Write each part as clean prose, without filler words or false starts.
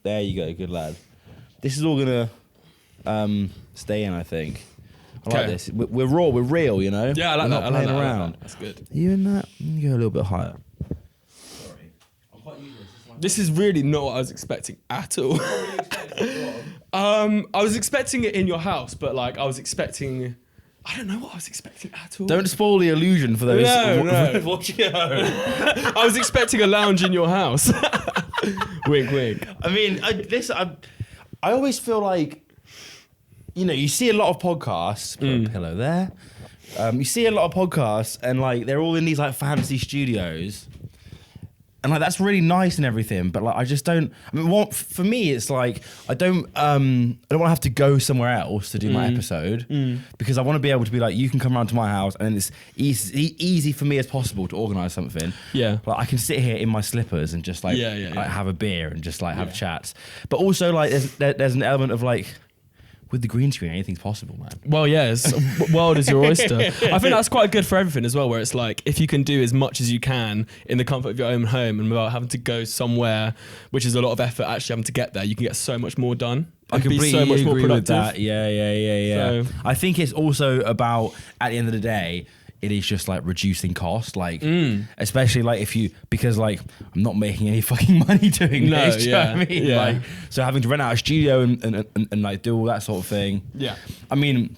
There you go, good lad. This is all gonna stay in, I think. I like this. We're raw, we're real, you know? Yeah, I like we're that. not playing I like around. that. That's good. Are you in that? You go a little bit higher. Sorry. I'm quite used to this. This is really not what I was expecting at all. I was expecting it in your house, but like I was expecting... I don't know what I was expecting at all. Don't spoil the illusion for those No. watching at home. I was expecting a lounge in your house. Wink, wink. I mean, I always feel like, you know, you see a lot of podcasts. Put a pillow there. You see a lot of podcasts, and like they're all in these like fancy studios, and like that's really nice and everything. But like I just don't. I mean, for me, it's like I don't want to have to go somewhere else to do my episode because I want to be able to be like, you can come around to my house, and it's easy for me as possible to organise something. Yeah. Like I can sit here in my slippers and just like, like have a beer and just like have chats. But also like there's an element of like, with the green screen, anything's possible, man. Well, yeah, world is your oyster. I think that's quite good for everything as well, where it's like, if you can do as much as you can in the comfort of your own home and without having to go somewhere, which is a lot of effort actually having to get there, you can get so much more done. I completely agree so much more productive. with that. Yeah. So, I think it's also about, at the end of the day, it is just like reducing cost, like especially like because like I'm not making any fucking money doing this. Do you know what I mean? Like, so having to rent out a studio and like do all that sort of thing. Yeah. I mean,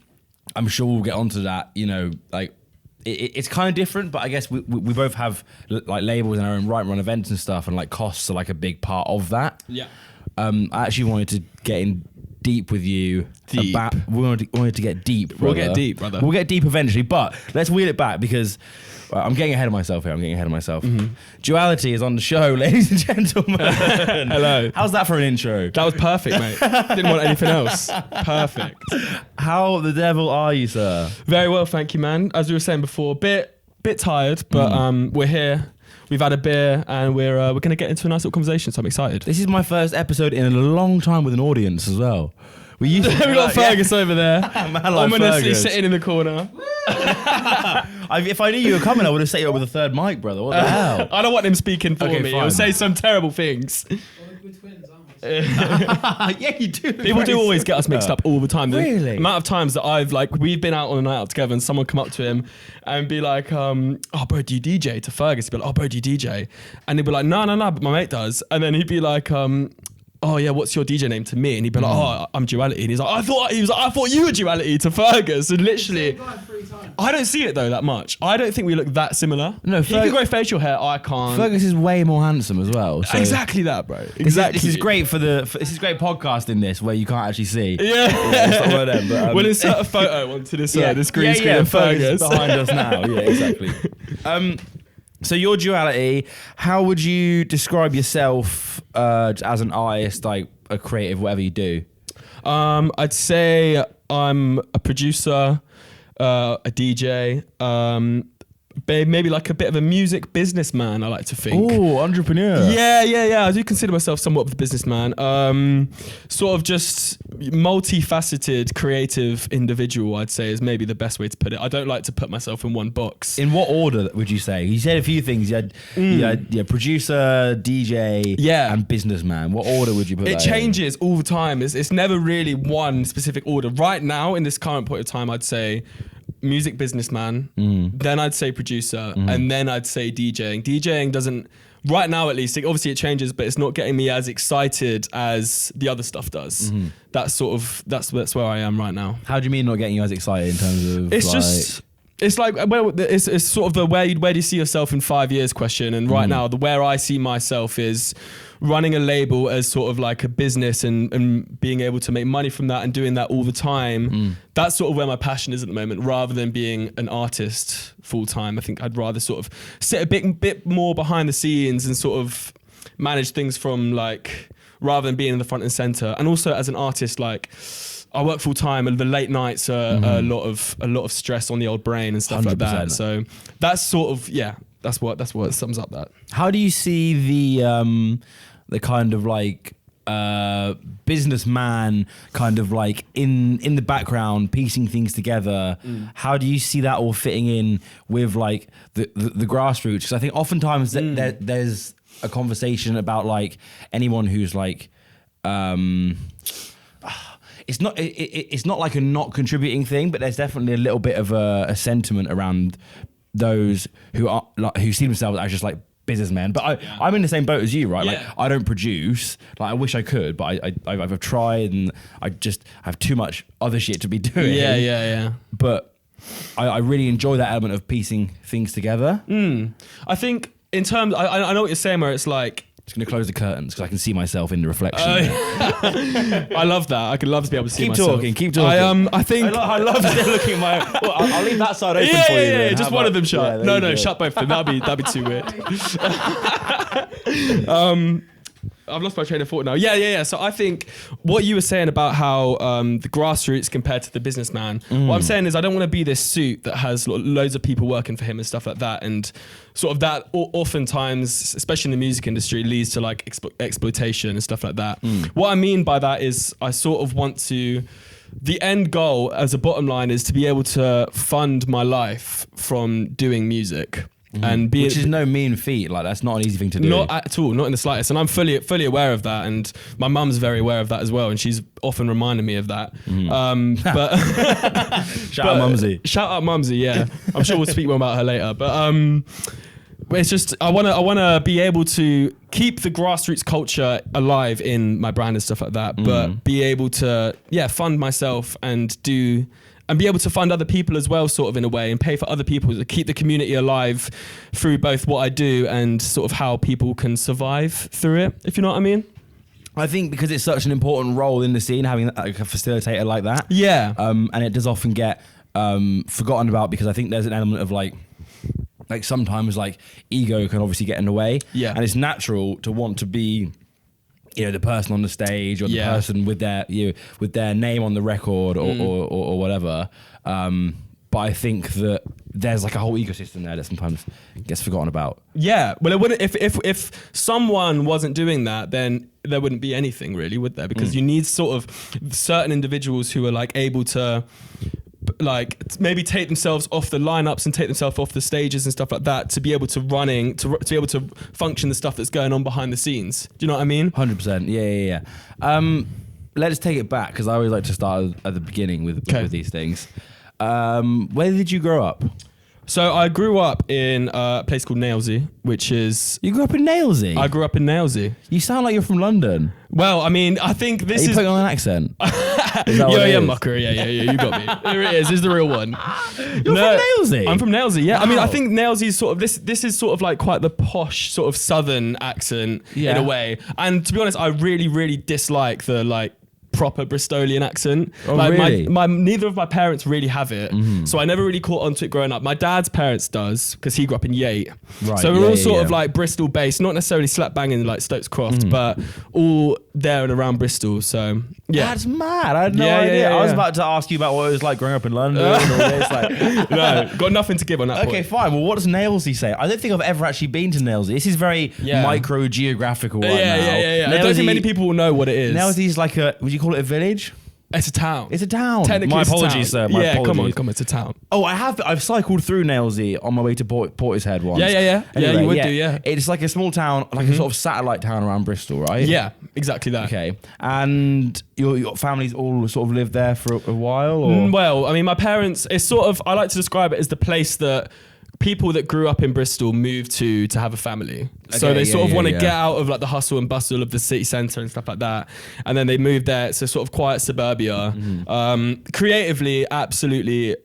I'm sure we'll get onto that. You know, like it's kind of different, but I guess we both have like labels in our own right, run events and stuff, and like costs are like a big part of that. Yeah. I actually wanted to get in deep with you. We wanted to get deep, brother. We'll get deep, brother. We'll get deep eventually, but let's wheel it back because I'm getting ahead of myself here. Duality is on the show, ladies and gentlemen. Hello. How's that for an intro? That was perfect, mate. Didn't want anything else. Perfect. How the devil are you, sir? Very well, thank you, man. As we were saying before, bit tired, but we're here. We've had a beer and we're going to get into a nice little conversation, so I'm excited. This is my first episode in a long time with an audience as well. We got Fergus over there, man, ominously sitting in the corner. If I knew you were coming, I would have set you up with a third mic, brother. What the hell? I don't want him speaking for me. He'll say some terrible things. We're twins, aren't we? Yeah, you do. People do always get us mixed up all the time. Really? The amount of times that we've been out on a night out together and someone come up to him and be like, oh bro, do you DJ? To Fergus, he'd be like, oh bro, do you DJ? And he'd be like, no, but my mate does. And then he'd be like, oh yeah, what's your DJ name to me? And he'd be like, oh, I'm Duality. And he's like, I thought you were Duality to Fergus. And literally, I don't see it though that much. I don't think we look that similar. No, he can grow facial hair. I can't. Fergus is way more handsome as well. So exactly that, bro. Exactly. This is great this is great podcasting this where you can't actually see. Yeah. It's not one of them, but, we'll insert a photo onto this this green screen of Fergus Fergus is behind us now. Yeah, exactly. So your Duality, how would you describe yourself as an artist, like a creative, whatever you do? I'd say I'm a producer, a DJ, maybe like a bit of a music businessman, I like to think. Oh, entrepreneur. Yeah. I do consider myself somewhat of a businessman. Sort of just multifaceted, creative individual, I'd say is maybe the best way to put it. I don't like to put myself in one box. In what order would you say? You said a few things. You had producer, DJ, and businessman. What order would you put it that changes all the time. It's never really one specific order. Right now, in this current point of time, I'd say music businessman, then I'd say producer, and then I'd say DJing. DJing doesn't, right now at least, obviously it changes, but it's not getting me as excited as the other stuff does. That's where I am right now. How do you mean not getting you as excited in terms of it's sort of the where do you see yourself in 5 years question, and right now where I see myself is running a label as sort of like a business and being able to make money from that and doing that all the time. That's sort of where my passion is at the moment, rather than being an artist full time. I think I'd rather sort of sit a bit more behind the scenes and sort of manage things from like, rather than being in the front and center. And also as an artist, like I work full time and the late nights are a lot of stress on the old brain and stuff 100%. Like that. So that's sort of, that's what sums up that. How do you see the kind of like businessman kind of like in the background piecing things together? How do you see that all fitting in with like the grassroots? Because I think oftentimes there's a conversation about like anyone who's like it's not like a not contributing thing, but there's definitely a little bit of a sentiment around those who see themselves as just like businessmen. But I'm in the same boat as you, right? Yeah. Like I don't produce. Like I wish I could, but I've tried, and I have too much other shit to be doing. Yeah. But I really enjoy that element of piecing things together. I think in terms, I know what you're saying, where it's like, Just gonna close the curtains because I can see myself in the reflection. I love that. I could love to be able to see myself. Keep talking. I think I love looking at my. Well, I'll leave that side open for you. Yeah. Then. Just How one about- of them shut. Yeah, No, shut both of them. That'd be too weird. I've lost my train of thought now. Yeah. So I think what you were saying about how the grassroots compared to the businessman, what I'm saying is I don't want to be this suit that has loads of people working for him and stuff like that. And sort of that oftentimes, especially in the music industry, leads to like exploitation and stuff like that. What I mean by that is I sort of want to... The end goal as a bottom line is to be able to fund my life from doing music. And which is no mean feat. Like that's not an easy thing to do. Not at all, not in the slightest. And I'm fully aware of that, and my mum's very aware of that as well, and she's often reminded me of that. But Shout out Mumsy. Shout out Mumsy, yeah. I'm sure we'll speak more about her later. But it's just I wanna be able to keep the grassroots culture alive in my brand and stuff like that, but be able to fund myself and be able to fund other people as well, sort of in a way, and pay for other people to keep the community alive through both what I do and sort of how people can survive through it, if you know what I mean. I think because it's such an important role in the scene, having like a facilitator like that. Yeah. And it does often get forgotten about because I think there's an element of like sometimes like ego can obviously get in the way. Yeah. And it's natural to want to be, the person on the stage or the person with their name on the record or whatever. But I think that there's like a whole ecosystem there that sometimes gets forgotten about. Yeah. Well, it wouldn't if someone wasn't doing that, then there wouldn't be anything really, would there? Because you need sort of certain individuals who are like able to like maybe take themselves off the lineups and take themselves off the stages and stuff like that to be able to be able to function the stuff that's going on behind the scenes. Do you know what I mean? 100%. Yeah. Let's take it back because I always like to start at the beginning with these things. Where did you grow up? So I grew up in a place called Nailsea, which is... You grew up in Nailsea? I grew up in Nailsea. You sound like you're from London. Well, I mean, I think this Are you is... putting on an accent? Is that what it is? mucker. Yeah, you got me. Here it is. This is the real one. You're from Nailsea? I'm from Nailsea, yeah. Wow. I mean, I think Nailsea is sort of... This is sort of like quite the posh sort of southern accent in a way. And to be honest, I really, really dislike the like proper Bristolian accent. Oh, like really? neither of my parents really have it, so I never really caught onto it growing up. My dad's parents does because he grew up in Yate, Right, so we're all sort of yeah. like Bristol based, not necessarily slap banging like Stokes Croft, but all there and around Bristol. So yeah, That's mad. I had no Yeah, idea. yeah, I was yeah. about to ask you about what it was like growing up in London and all this. Like, no, got nothing to give on that okay, point. fine. Well, what does Nailsea say? I don't think I've ever actually been to Nailsea. This is very micro-geographical right now. Yeah. I don't think many people will know what it is. Nailsea's like would you call it a village? It's a town. It's a town. Technically, My it's a apologies, town. sir. My yeah, apologies. come on, it's a town. Oh, I've cycled through Nailsea on my way to Portishead once. Yeah. Yeah, you would do, yeah. It's like a small town, like a sort of satellite town around Bristol, right? Yeah, exactly that. Okay. And your families all sort of lived there for a while? Or? Well, I mean, my parents, it's sort of, I like to describe it as the place that people that grew up in Bristol moved to have a family. So they sort of want to get out of like the hustle and bustle of the city centre and stuff like that. And then they moved there. It's a sort of quiet suburbia. Creatively, absolutely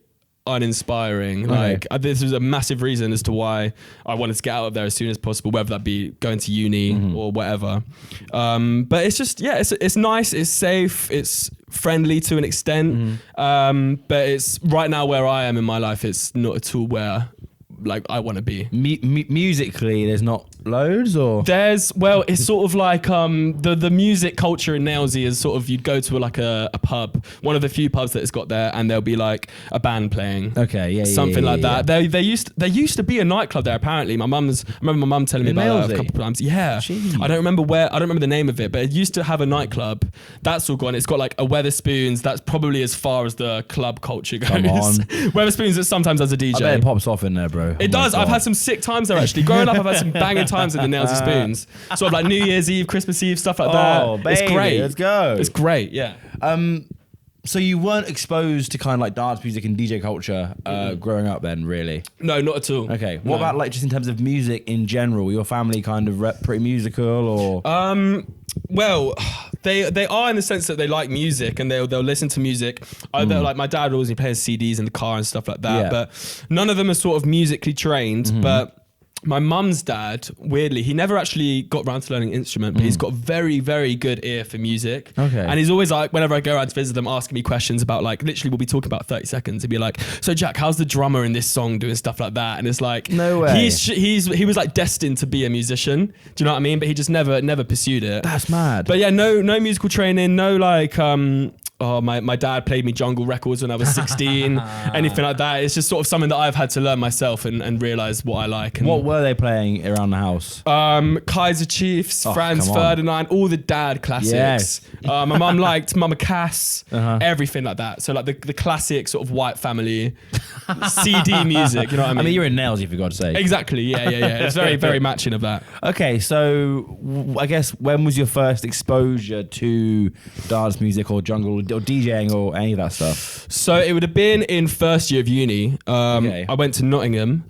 uninspiring. Like this was a massive reason as to why I wanted to get out of there as soon as possible, whether that be going to uni or whatever. But it's just, it's nice, it's safe, it's friendly to an extent. But it's right now where I am in my life, it's not at all where like I want to be. Musically, there's not loads, or it's sort of like the music culture in Nailsea is sort of, you'd go to like a pub, one of the few pubs that it's got there, and there'll be like a band playing. Okay, something like that. There used to be a nightclub there apparently. I remember my mum telling me In about that Nailsea? a couple of times. Yeah, Jeez. I don't remember the name of it, but it used to have a nightclub. That's all gone. It's got like a Weatherspoons. That's probably as far as the club culture goes. Come on. Weatherspoons that sometimes has a DJ. I bet it pops off in there, bro. It does. I've had some sick times there actually. Growing up, I've had some banging times in the Nailsea Spoons. Sort of like New Year's Eve, Christmas Eve, stuff like that. Oh, baby, it's great. let's go. It's great, yeah. So you weren't exposed to kind of like dance music and DJ culture growing up then, really? No, not at all. Okay. What about like just in terms of music in general? Were your family kind of pretty musical or? Well, they are in the sense that they like music and they'll listen to music. Like my dad would always be playing CDs in the car and stuff like that. Yeah. But none of them are sort of musically trained. But my mum's dad, weirdly, he never actually got around to learning an instrument, but he's got a very, very good ear for music. Okay. And he's always like, whenever I go around to visit them, asking me questions about like, literally we'll be talking about 30 seconds. He'd be like, so Jack, how's the drummer in this song doing stuff like that? And it's like, no way. He was like destined to be a musician. Do you know what I mean? But he just never pursued it. That's mad. But yeah, no musical training, no like, my dad played me jungle records when I was 16, anything like that. It's just sort of something that I've had to learn myself and realize what I like. And what were they playing around the house? Kaiser Chiefs, Oh, Franz come on. Ferdinand, all the dad classics. Yes. My mum liked Mama Cass, everything like that. So like the classic sort of white family CD music, you know what I mean? I mean, you're in Nailsea, for God's sake. Exactly, yeah. It's very, very matching of that. Okay, so I guess when was your first exposure to dance music or jungle or DJing or any of that stuff? So it would have been in first year of uni. Okay. I went to Nottingham.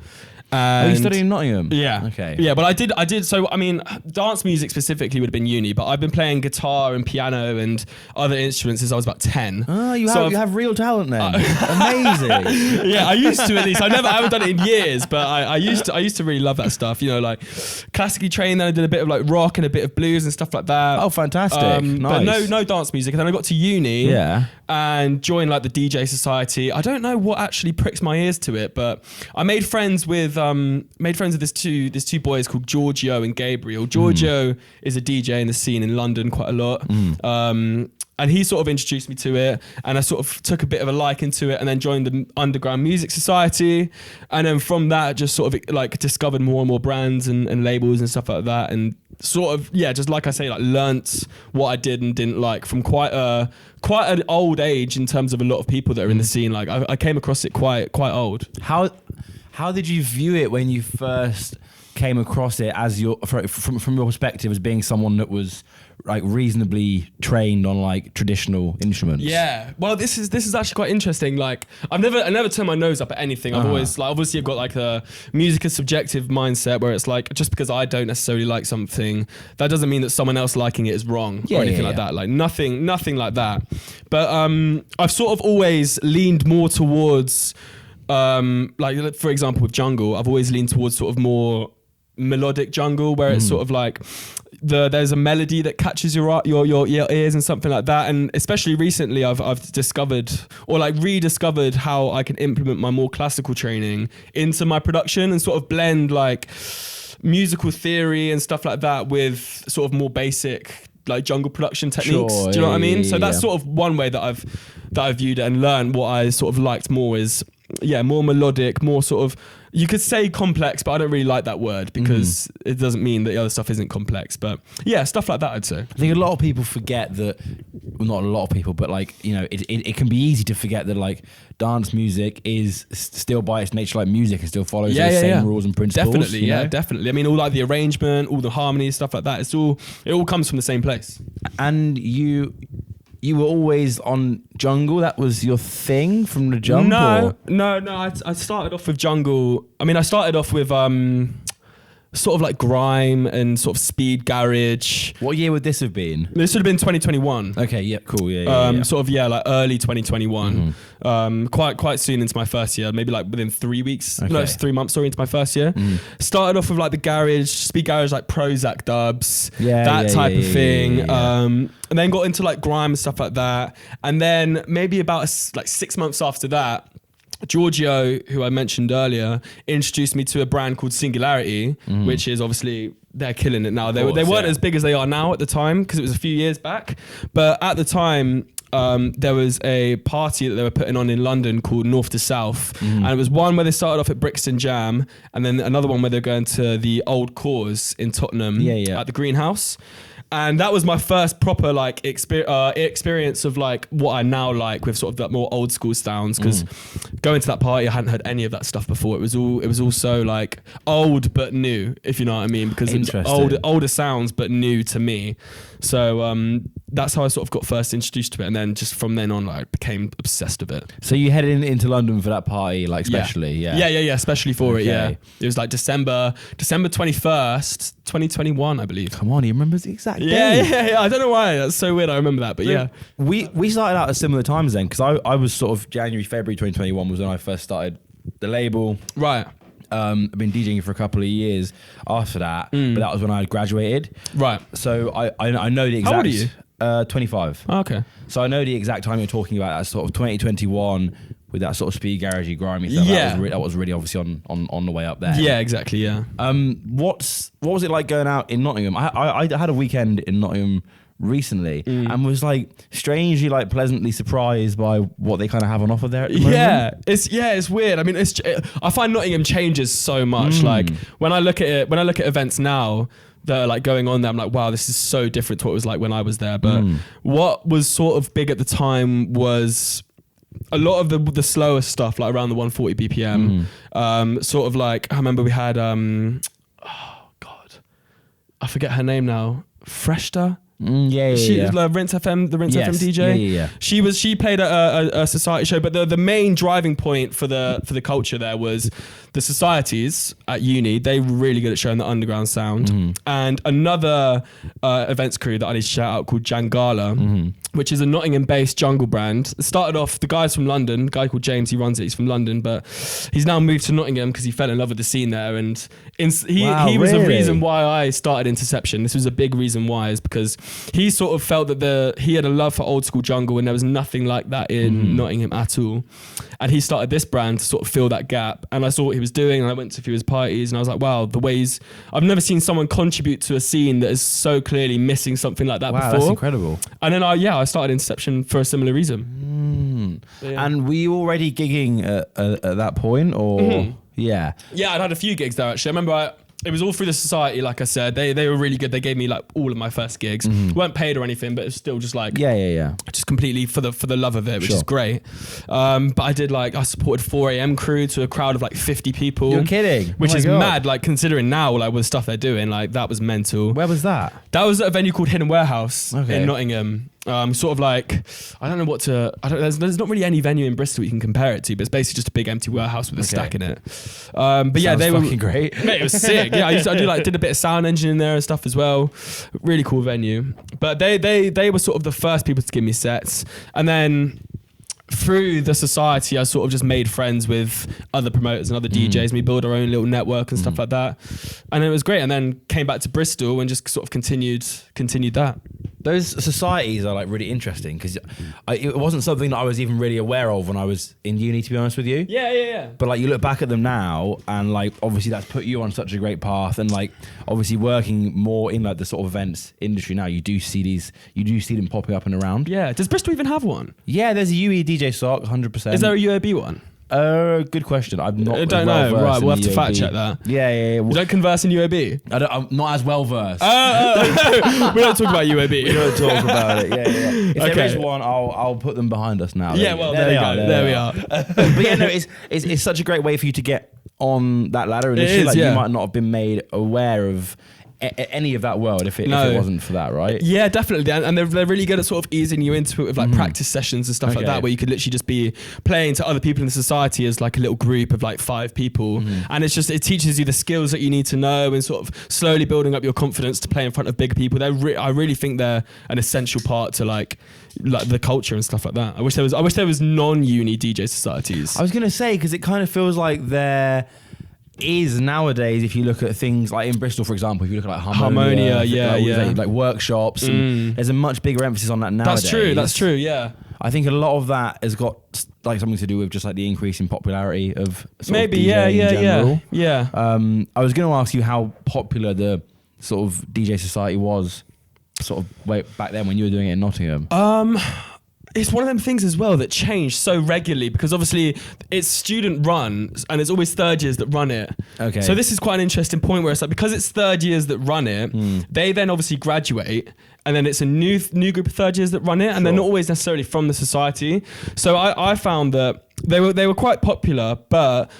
Are you studying in Nottingham? Yeah. Okay. Yeah, but I did. So, I mean, dance music specifically would have been uni, but I've been playing guitar and piano and other instruments since I was about 10. Oh, you have real talent then. Amazing. Yeah, I used to at least. I haven't done it in years, but I used to really love that stuff. You know, like classically trained. Then I did a bit of like rock and a bit of blues and stuff like that. Oh, fantastic. But Nice. no dance music. And then I got to uni. Yeah. And joined like the DJ society. I don't know what actually pricks my ears to it, but I made friends with these two boys called Giorgio and Gabriel. Giorgio is a DJ in the scene in London quite a lot. And he sort of introduced me to it, and I sort of took a bit of a liking to it, and then joined the Underground Music Society, and then from that just sort of like discovered more and more brands and labels and stuff like that, and sort of just like I say, like learnt what I did and didn't like from quite an old age in terms of a lot of people that are in the scene. Like I came across it quite old. How did you view it when you first came across it as from your perspective as being someone that was like reasonably trained on like traditional instruments? Yeah, well, this is actually quite interesting. Like, I never turned my nose up at anything. I've always like, obviously, I've got like a music is subjective mindset where it's like just because I don't necessarily like something, that doesn't mean that someone else liking it is wrong or anything like that. Like nothing like that. But I've sort of always leaned more towards like for example with jungle, I've always leaned towards sort of more melodic jungle where it's sort of like there's a melody that catches your ears and something like that. And especially recently I've discovered or like rediscovered how I can implement my more classical training into my production and sort of blend like musical theory and stuff like that with sort of more basic like jungle production techniques. Sure, do you know what I mean? So that's yeah. sort of one way that I've viewed it and learned what I sort of liked more is more melodic, more sort of, you could say complex, but I don't really like that word because it doesn't mean that the other stuff isn't complex. But yeah, stuff like that, I'd say. I think a lot of people forget that, well, not a lot of people, but like, you know, it can be easy to forget that like dance music is still by its nature like music and still follows the same rules and principles. Definitely, you know? definitely. I mean, all like the arrangement, all the harmony, stuff like that, it all comes from the same place. And you were always on jungle? That was your thing from the jump? No. I started off with jungle. I mean, I started off with sort of like grime and sort of speed garage. What year would this have been? This would have been 2021. Okay, yeah, cool, yeah. Sort of, like early 2021. Quite soon into my first year, maybe like within 3 weeks. Okay. No, it's 3 months, sorry, into my first year. Started off with like the garage, speed garage, like Prozac dubs, that type of thing. Yeah. And then got into like grime and stuff like that. And then maybe about like 6 months after that, Giorgio, who I mentioned earlier, introduced me to a brand called Singularity, which is obviously, they're killing it now. They weren't as big as they are now at the time because it was a few years back. But at the time, there was a party that they were putting on in London called North to South. And it was one where they started off at Brixton Jam and then another one where they're going to the Old Cause in Tottenham at the Greenhouse. And that was my first proper like experience of like what I now like with sort of that more old school sounds. Because going to that party, I hadn't heard any of that stuff before. It was all so like old but new, if you know what I mean. Because it was older sounds but new to me. So that's how I sort of got first introduced to it, and then just from then on, like became obsessed with it. So you headed into London for that party, like especially, yeah, especially for it. Yeah, it was like December 21st, 2021, I believe. Come on, he remembers the exact day. Yeah. I don't know why. That's so weird. I remember that, but yeah. We started out at similar times then, because I was sort of January, February 2021 was when I first started the label. Right. I've been DJing for a couple of years after that, but that was when I had graduated. Right. So I know the exact. How old are you? 25. Oh, okay. So I know the exact time you're talking about. That sort of 2021 with that sort of speed garagey grimy stuff. Yeah. That was really obviously on the way up there. Yeah, exactly. Yeah. What was it like going out in Nottingham? I had a weekend in Nottingham recently and was like strangely like pleasantly surprised by what they kind of have on offer there at the moment. It's weird. I mean, I find Nottingham changes so much. Like when I look at events now that are like going on there, I'm like, wow, this is so different to what it was like when I was there. But what was sort of big at the time was a lot of the slower stuff, like around the 140 BPM. Sort of like, I remember we had oh god, I forget her name now. Freshta. She was like Rinse FM, the Rinse FM DJ. Yeah. She played a society show, but the main driving point for the culture there was the societies at uni. They were really good at showing the underground sound. And another events crew that I need to shout out called Jangala, which is a Nottingham-based jungle brand. It started off, the guy's from London, a guy called James, he runs it, he's from London, but he's now moved to Nottingham because he fell in love with the scene there, and he was the reason why I started Interception. This was a big reason why, is because he sort of felt that he had a love for old school jungle, and there was nothing like that in Nottingham at all. And he started this brand to sort of fill that gap, and I saw what he was doing, and I went to a few of his parties, and I was like, wow, I've never seen someone contribute to a scene that is so clearly missing something like that before. Wow, that's incredible. And then I started Inception for a similar reason. Yeah. And were you already gigging at that point, or yeah? Yeah, I'd had a few gigs there actually. I remember it was all through the society, like I said. They were really good. They gave me like all of my first gigs. Weren't paid or anything, but it was still just like just completely for the love of it, which is great. But I supported 4 a.m. crew to a crowd of like 50 people. You're kidding? Which is mad, like considering now like with the stuff they're doing, like that was mental. Where was that? That was at a venue called Hidden Warehouse in Nottingham. Sort of like, I don't know there's not really any venue in Bristol you can compare it to, but it's basically just a big empty warehouse with a stack in it. But yeah, they were fucking great. Mate, it was sick. Yeah, did a bit of sound engineering there and stuff as well. Really cool venue. But they were sort of the first people to give me sets, and then through the society, I sort of just made friends with other promoters and other DJs, and we built our own little network and stuff like that. And it was great. And then came back to Bristol and just sort of continued that. Those societies are like really interesting because it wasn't something that I was even really aware of when I was in uni, to be honest with you. Yeah. But like you look back at them now, and like obviously that's put you on such a great path, and like obviously working more in like the sort of events industry now, you do see them popping up and around. Yeah. Does Bristol even have one? Yeah, there's a UE DJ sock, 100%. Is there a UAB one? Good question. I'm not. I don't know. Right, we'll have to fact check that. Yeah. You don't converse in UAB? I'm not as well versed. We don't talk about UAB. We don't talk about it. Yeah. If there is one, I'll put them behind us now. Yeah, well, there we go. There we are. But yeah, no, it's such a great way for you to get on that ladder, and you might not have been made aware of any of that world if it wasn't for that, right? Yeah, definitely. And they're really good at sort of easing you into it with like practice sessions and stuff like that, where you could literally just be playing to other people in the society as like a little group of like 5 people. And it teaches you the skills that you need to know, and sort of slowly building up your confidence to play in front of big people. I really think they're an essential part to like the culture and stuff like that. I wish there was non-uni DJ societies. I was gonna say, because it kind of feels like they're is nowadays, if you look at things like in Bristol, for example, if you look at like Harmonia, like workshops, and there's a much bigger emphasis on that nowadays. That's true. Yeah, I think a lot of that has got like something to do with just like the increase in popularity of maybe of DJ in general. Yeah. I was going to ask you how popular the sort of DJ society was, sort of way back then when you were doing it in Nottingham. it's one of them things as well that change so regularly because obviously it's student run and it's always third years that run it. Okay. So this is quite an interesting point where it's like, because it's third years that run it, they then obviously graduate and then it's a new group of third years that run it and they're not always necessarily from the society. So I found that they were quite popular, but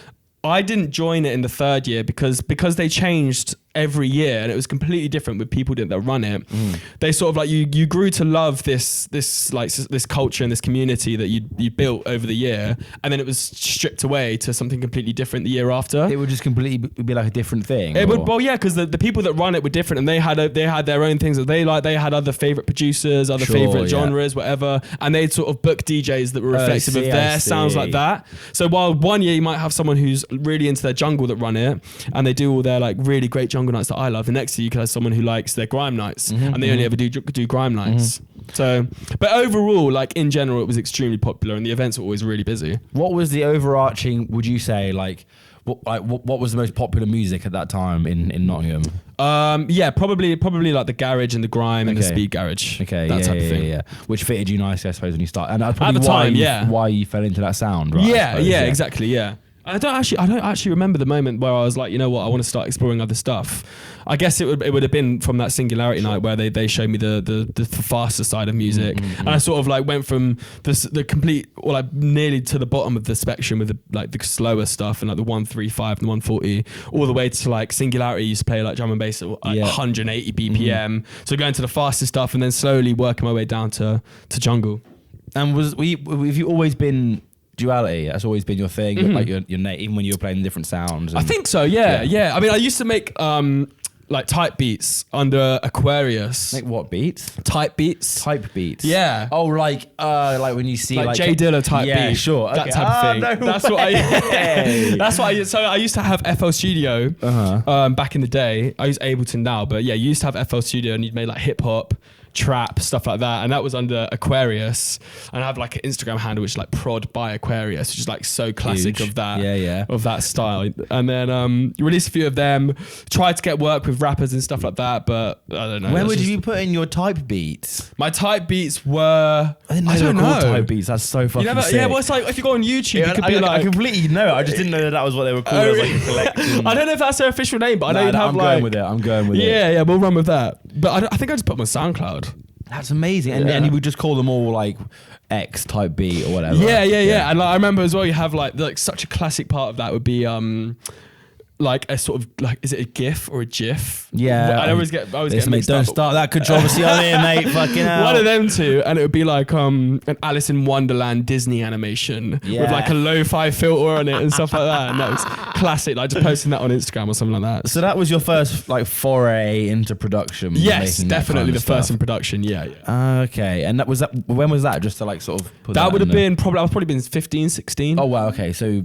I didn't join it in the third year because they changed every year and it was completely different with people that run it. They sort of like you grew to love this culture and this community that you built over the year, and then it was stripped away to something completely different the year after. It would just completely be like a different thing. It would, well, yeah, because the people that run it were different and they had their own things that they like. They had other favorite producers, other favorite genres, whatever, and they'd sort of book DJs that were reflective of their sounds like that. So while one year you might have someone who's really into their jungle that run it and they do all their like really great jungle nights that I love, the next year you could have someone who likes their grime nights and they only ever do grime nights. So, but overall, like in general, it was extremely popular and the events were always really busy. What was the overarching, would you say, what was the most popular music at that time in Nottingham? Yeah, probably like the garage and the grime and the speed garage. Okay, that type of thing. Yeah. Which fitted you nicely, I suppose, when you started. And that's at the time, why you fell into that sound, right? Yeah, exactly, yeah. I don't actually remember the moment where I was like, you know what, I want to start exploring other stuff. I guess it would have been from that Singularity night where they showed me the faster side of music, and I sort of like went from the complete, or like nearly to the bottom of the spectrum with the slower stuff and like the 135 and the 140, all the way to like Singularity used to play like drum and bass at like 180 BPM. So going to the faster stuff and then slowly working my way down to jungle. And have you always been Duality? That's always been your thing, like your even when you were playing different sounds. I think so. Yeah. I mean, I used to make like type beats under Aquarius. Make what beats? Type beats. Type beats. Yeah. Oh, like when you see like Jay Dilla type beat. Yeah, sure. Okay. That type of thing. No that's way. That's what I. So I used to have FL Studio back in the day. I use Ableton now, but yeah, you used to have FL Studio and you'd made like hip hop, trap, stuff like that, and that was under Aquarius. And I have like an Instagram handle which is like prod by Aquarius, which is like so classic of that of that style. And then released a few of them, tried to get work with rappers and stuff like that, but I don't know. When would you put in your type beats? My type beats were I don't know type beats. That's so fucking sick. Yeah, well, it's like if you go on YouTube, you could be like, I completely know. I just didn't know that was what they were called. Like a collection. I don't know if that's their official name, but I know you'd have I'm going with it. Yeah, we'll run with that. But I think I just put them on SoundCloud. That's amazing. And you would just call them all like X type beat or whatever. Yeah. And like, I remember as well, you have like such a classic part of that would be like a sort of like, is it a GIF or a GIF? Yeah. I always get mixed don't up. start that controversy on here, mate. Fucking hell. One of them two, and it would be like an Alice in Wonderland Disney animation with like a lo-fi filter on it and stuff like that. And that was classic. Like just posting that on Instagram or something like that. So that was your first like foray into production. Yes, definitely the first in production. Yeah. Okay, and when was that? Just to like sort of put that would have been probably been 15, 16. Oh wow. Okay, so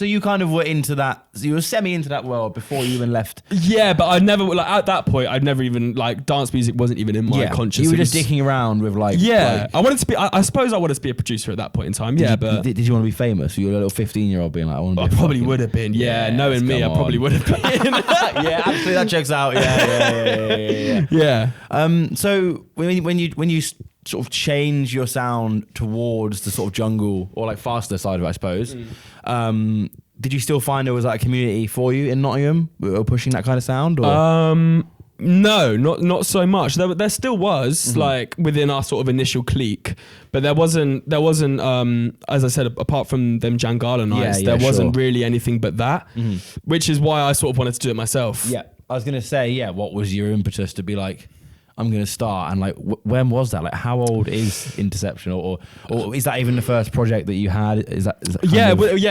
you kind of were into that. So you were semi into that world before you even left. Yeah, but I never like at that point. I'd never even like dance music wasn't even in my conscious. You were just dicking around with like. Yeah, I wanted to be. I suppose I wanted to be a producer at that point in time. But did you want to be famous? You were a little 15-year-old being like, I want to be. I probably would have been. Yeah, knowing me, I probably would have been. Yeah, absolutely. That checks out. Yeah. So when you sort of change your sound towards the sort of jungle or like faster side of it, I suppose. Did you still find there was like a community for you in Nottingham or pushing that kind of sound? Or? No, not so much. There still was like within our sort of initial clique, but there wasn't as I said, apart from them Jangala nights, there wasn't really anything but that, which is why I sort of wanted to do it myself. Yeah, I was gonna say, what was your impetus to be like, I'm going to start, and like when was that? Like how old is Interception, or is that even the first project that you had? Is that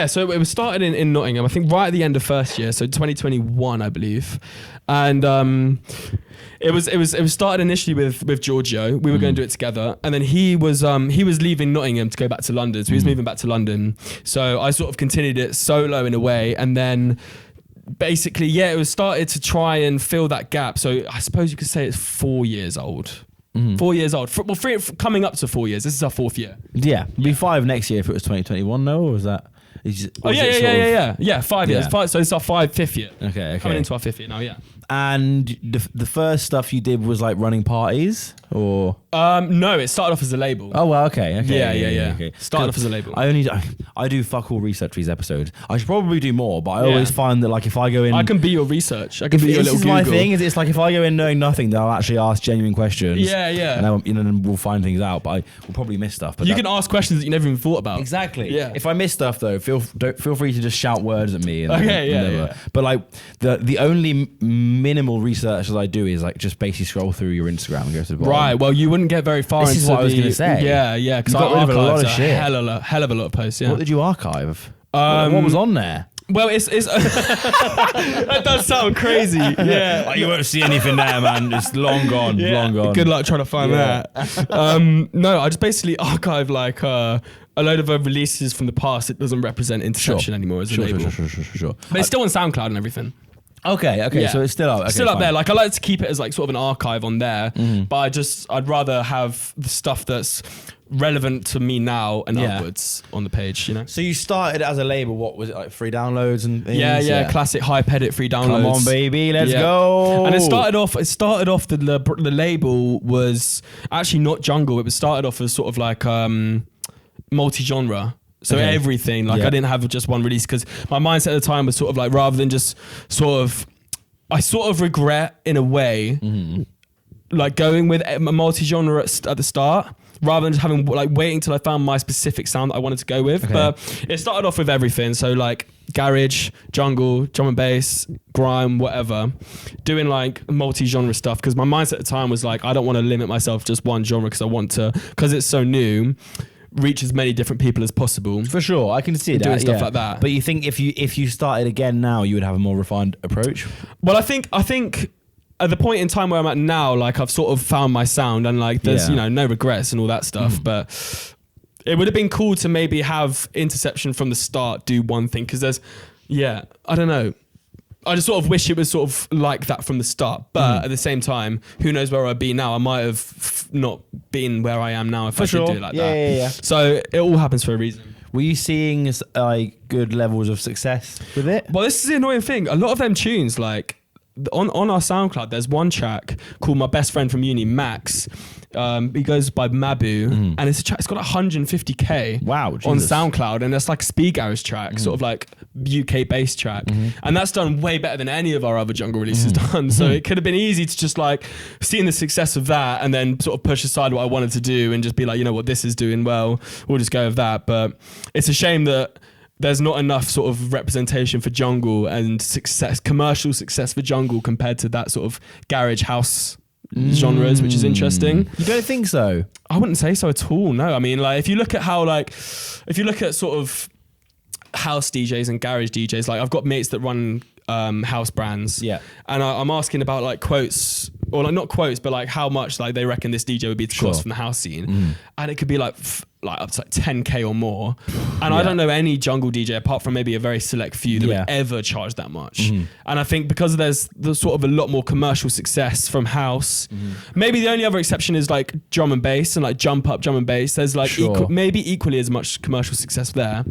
so it was started in Nottingham, I think right at the end of first year, so 2021 I believe, and it was started initially with Giorgio. We were going to do it together, and then he was leaving Nottingham to go back to London, so he was moving back to London, so I sort of continued it solo in a way, and then basically, it was started to try and fill that gap. So I suppose you could say it's 4 years old. 4 years old. Coming up to 4 years. This is our fourth year. Yeah. It'd be 5 next year if it was 2021, no? Or was that? Yeah, 5 years. So it's our fifth year. Okay. Coming into our fifth year now, yeah. And the first stuff you did was like running parties? or? No, it started off as a label. Oh well, okay. Yeah. Okay. Started off as a label. I do fuck all research for these episodes. I should probably do more, but I always find that like if I go in, I can be your research. I can be your little Google. My thing is, it's like if I go in knowing nothing, then I'll actually ask genuine questions. Yeah. And then we'll find things out, but we'll probably miss stuff. But you can ask questions that you never even thought about. Exactly. Yeah. If I miss stuff though, feel free to just shout words at me. Yeah. But like the only minimal research that I do is like just basically scroll through your Instagram and go to the bottom. Right. Well, you wouldn't get very far into what I was going to say. Yeah. Because I got rid of a lot archived of shit. Hell of a lot of posts. Yeah. What did you archive? What was on there? Well, it's that does sound crazy. Yeah. Like, you won't see anything there, man. It's long gone. Long gone. Good luck trying to find that. No, I just basically archive like a load of releases from the past. It doesn't represent Interception anymore as a label. Sure. But it's still on SoundCloud and everything. Okay. Yeah. So it's still up. Okay, still up fine. there. Like I like to keep it as like sort of an archive on there, but I'd rather have the stuff that's relevant to me now and upwards on the page. You know. So you started as a label. What was it, like free downloads and things? Yeah. Classic hype edit free downloads. Come on, baby, let's go. And it started off. The label was actually not jungle. It was started off as sort of like multi-genre. So everything, like I didn't have just one release because my mindset at the time was sort of like rather than just I sort of regret in a way, like going with a multi-genre at the start rather than just having like waiting till I found my specific sound that I wanted to go with. Okay. But it started off with everything. So like garage, jungle, drum and bass, grime, whatever, doing like multi-genre stuff because my mindset at the time was like I don't want to limit myself to just one genre because I want to, because it's so new, reach as many different people as possible. For sure, I can see that. Doing stuff like that. But you think if you started again now, you would have a more refined approach? Well, I think at the point in time where I'm at now, like I've sort of found my sound and like there's no regrets and all that stuff. But it would have been cool to maybe have Interception from the start do one thing because I don't know. I just sort of wish it was sort of like that from the start. But at the same time, who knows where I'd be now? I might have not been where I am now if I did do it like that. Yeah. So it all happens for a reason. Were you seeing like good levels of success with it? Well, this is the annoying thing. A lot of them tunes, like on our SoundCloud, there's one track called My Best Friend from Uni, Max. He goes by Mabu, and it's a track. It's got 150k. Wow, on Jesus. SoundCloud, and that's like a speed garage track, sort of like UK bass track, and that's done way better than any of our other jungle releases done. So it could have been easy to just like seeing the success of that, and then sort of push aside what I wanted to do, and just be like, you know what, this is doing well. We'll just go with that. But it's a shame that there's not enough sort of representation for jungle and commercial success for jungle compared to that sort of garage house genres, which is interesting. You don't think so? I wouldn't say so at all. No, I mean, like if you look at sort of house DJs and garage DJs, like I've got mates that run house brands, and I'm asking about like quotes, or like not quotes, but like how much like they reckon this DJ would be to cost from the house scene, and it could be like up to like 10k or more, and I don't know any jungle DJ apart from maybe a very select few that would ever charge that much. And I think because there's sort of a lot more commercial success from house, maybe the only other exception is like drum and bass and like jump up drum and bass. There's like maybe equally as much commercial success there.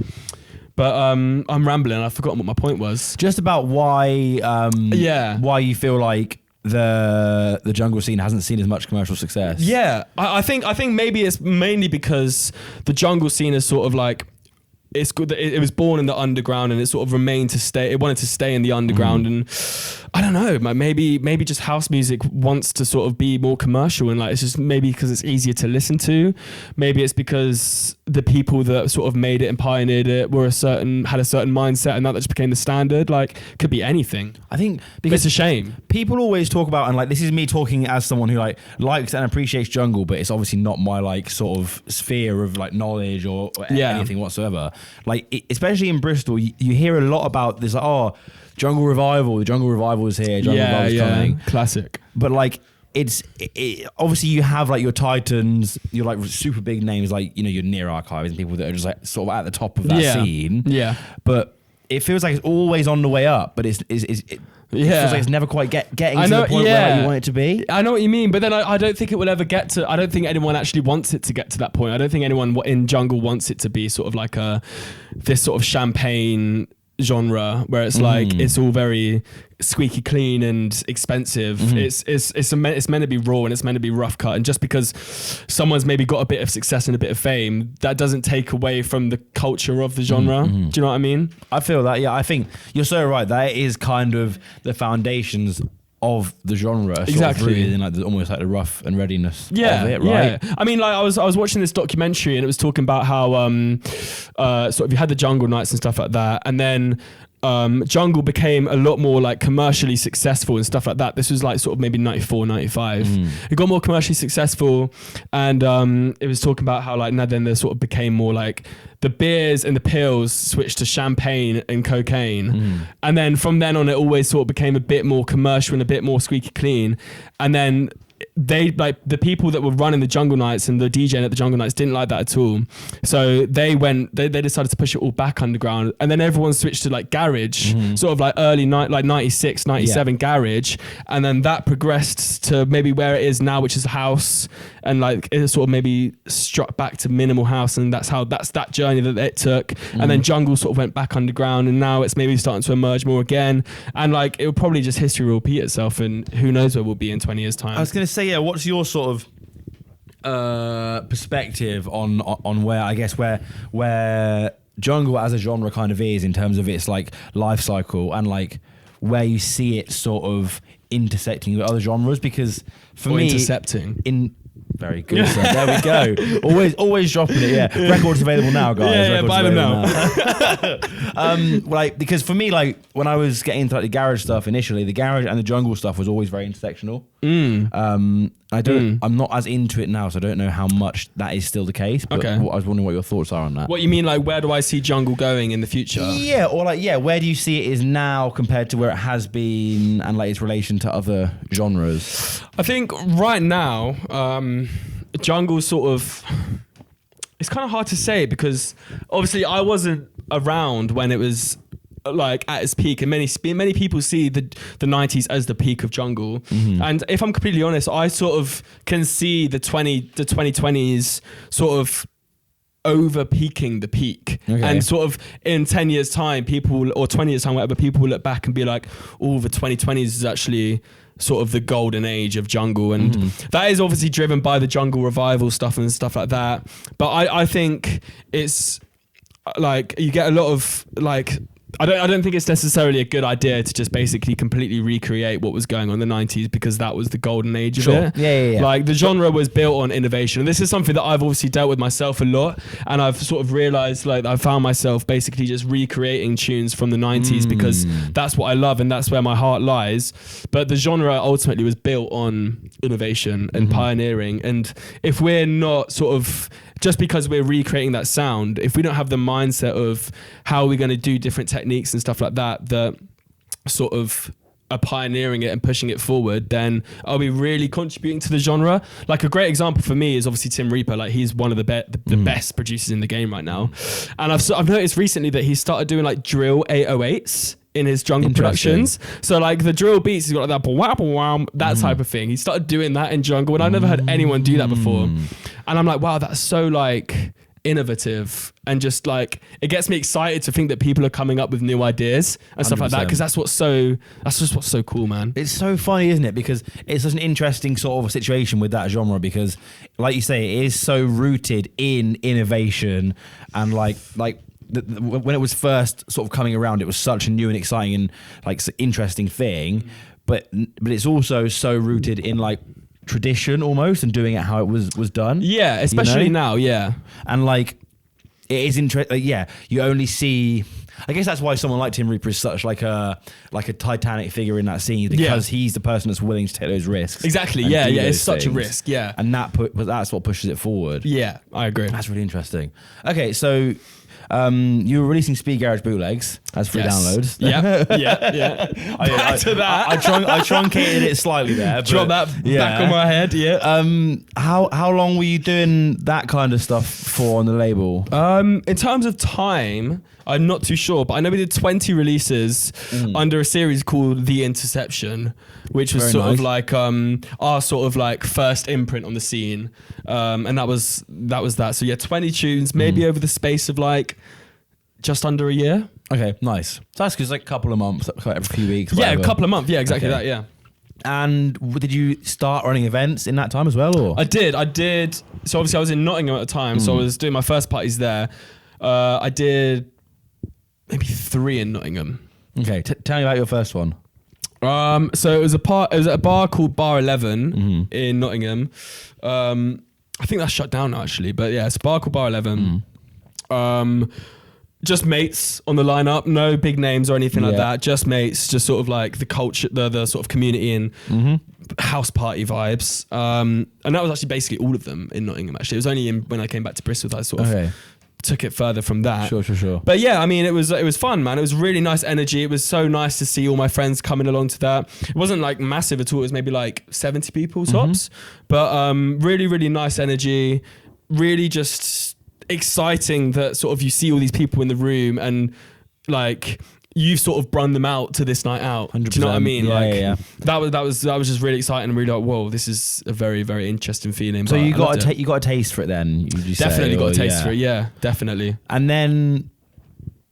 But I'm rambling. I've forgotten what my point was. Just about why you feel like the jungle scene hasn't seen as much commercial success. Yeah, I think maybe it's mainly because the jungle scene is sort of like it's good that it was born in the underground and it sort of remained to stay. It wanted to stay in the underground, and I don't know. Maybe just house music wants to sort of be more commercial, and like it's just maybe because it's easier to listen to. Maybe it's because the people that sort of made it and pioneered it had a certain mindset, and that just became the standard. Like, could be anything. I think because it's a shame. People always talk about, and like this is me talking as someone who like likes and appreciates jungle, but it's obviously not my like sort of sphere of like knowledge or anything whatsoever. Like especially in Bristol, you hear a lot about this. Like, jungle revival. The jungle revival is here. Jungle revival is coming. Classic. But like it's obviously you have like your titans, your like super big names like your Near Archives and people that are just like sort of at the top of that scene. Yeah. But it feels like it's always on the way up. But it feels like it's never quite getting to the point where like, you want it to be. I know what you mean, but then I don't think it will ever get to. I don't think anyone actually wants it to get to that point. I don't think anyone in jungle wants it to be sort of like this sort of champagne genre where it's like it's all very squeaky clean and expensive. It's meant to be raw and it's meant to be rough cut, and just because someone's maybe got a bit of success and a bit of fame, that doesn't take away from the culture of the genre. Do you know what I mean? I feel that, yeah. I think you're so right. That is kind of the foundations of the genre, sort of rooted in like almost like the rough and readiness of it, right? Yeah. I mean, like I was watching this documentary and it was talking about how sort of you had the jungle nights and stuff like that, and then jungle became a lot more like commercially successful and stuff like that. This was like sort of maybe 94, 95. It got more commercially successful, and it was talking about how like now then there sort of became more like the beers and the pills switched to champagne and cocaine. And then from then on, it always sort of became a bit more commercial and a bit more squeaky clean. And then they, like the people that were running the jungle nights and the DJing at the jungle nights didn't like that at all. So they decided to push it all back underground, and then everyone switched to like garage, sort of like early night, like 96, 97 garage. And then that progressed to maybe where it is now, which is house, and like it sort of maybe struck back to minimal house. And that's that journey that it took. And then jungle sort of went back underground, and now it's maybe starting to emerge more again. And like it will probably just history will repeat itself, and who knows where we'll be in 20 years time. I was going to say, yeah, what's your sort of perspective on where, I guess, where jungle as a genre kind of is in terms of its like life cycle, and like where you see it sort of intersecting with other genres? Because for me, intercepting. Very good, sir. There we go. Always dropping it. Yeah, records available now, guys. Yeah, buy them now. Like, because for me, like when I was getting into like the garage stuff initially, the garage and the jungle stuff was always very intersectional. I'm not as into it now, so I don't know how much that is still the case. But I was wondering what your thoughts are on that. What you mean, like where do I see jungle going in the future? Yeah, or like where do you see it is now compared to where it has been, and like its relation to other genres? I think right now, jungle sort of, it's kind of hard to say because obviously I wasn't around when it was like at its peak, and many people see the 90s as the peak of jungle. And if I'm completely honest, I sort of can see the 2020s sort of over peaking the peak. And sort of in 10 years time, people, or 20 years time, whatever, people will look back and be like, oh, the 2020s is actually sort of the golden age of jungle. And that is obviously driven by the jungle revival stuff and stuff like that. But I think it's like you get a lot of like, I don't think it's necessarily a good idea to just basically completely recreate what was going on in the 90s, because that was the golden age of it. Yeah. Like the genre was built on innovation. And this is something that I've obviously dealt with myself a lot. And I've sort of realized like I found myself basically just recreating tunes from the 90s because that's what I love and that's where my heart lies. But the genre ultimately was built on innovation and pioneering. And if we're not sort of, just because we're recreating that sound, if we don't have the mindset of how we're going to do different techniques and stuff like that, that sort of are pioneering it and pushing it forward, then are we really contributing to the genre? Like a great example for me is obviously Tim Reaper. Like he's one of the best producers in the game right now. And I've noticed recently that he started doing like drill 808s in his jungle productions. So like the drill beats, he's got like that that type of thing. He started doing that in jungle, and I never heard anyone do that before. And I'm like, wow, that's so like innovative, and just like it gets me excited to think that people are coming up with new ideas and 100%. Stuff like that, because that's just what's so cool, man. It's so funny, isn't it? Because it's such an interesting sort of situation with that genre, because like you say, it is so rooted in innovation, and like when it was first sort of coming around, it was such a new and exciting and like interesting thing, but it's also so rooted in like tradition almost, and doing it how it was done. Yeah, especially now. Yeah, and like it is interesting. You only see. I guess that's why someone like Tim Reaper is such like a titanic figure in that scene, because he's the person that's willing to take those risks. Exactly. Yeah. It's such a risk. Yeah, and that's what pushes it forward. Yeah, I agree. That's really interesting. Okay, so. You were releasing Speed Garage bootlegs as free downloads. Yeah. Back to that. I truncated it slightly there. Drop that back on my head. Yeah. How long were you doing that kind of stuff for on the label? In terms of time, I'm not too sure, but I know we did 20 releases under a series called The Interception, which was of like our sort of like first imprint on the scene, and that was that. So yeah, 20 tunes, maybe over the space of like just under a year. Okay, nice. So that's because like a couple of months, like every few weeks. Yeah, whatever. a couple of months. Yeah, exactly Okay. that. Yeah. And did you start running events in that time as well, or? I did. So obviously I was in Nottingham at the time, so I was doing my first parties there. I did maybe 3 in Nottingham. Okay, tell me about your first one. So it was at a bar called Bar 11 in Nottingham. I think that's shut down now actually, but yeah, it's a bar called Bar 11. Just mates on the lineup, no big names or anything like that. Just mates, just sort of like the culture, the sort of community and house party vibes. And that was actually basically all of them in Nottingham. Actually, it was only when I came back to Bristol that I sort of took it further from that. Sure. But yeah, I mean, it was fun, man. It was really nice energy. It was so nice to see all my friends coming along to that. It wasn't like massive at all. It was maybe like 70 people tops, but really, really nice energy. Really just exciting that sort of you see all these people in the room and like you've sort of brung them out to this night out. 100%. Do you know what I mean? Yeah. That was just really exciting and really like, whoa, this is a very, very interesting feeling. So you got a taste for it then? Definitely got a taste for it. Yeah, definitely. And then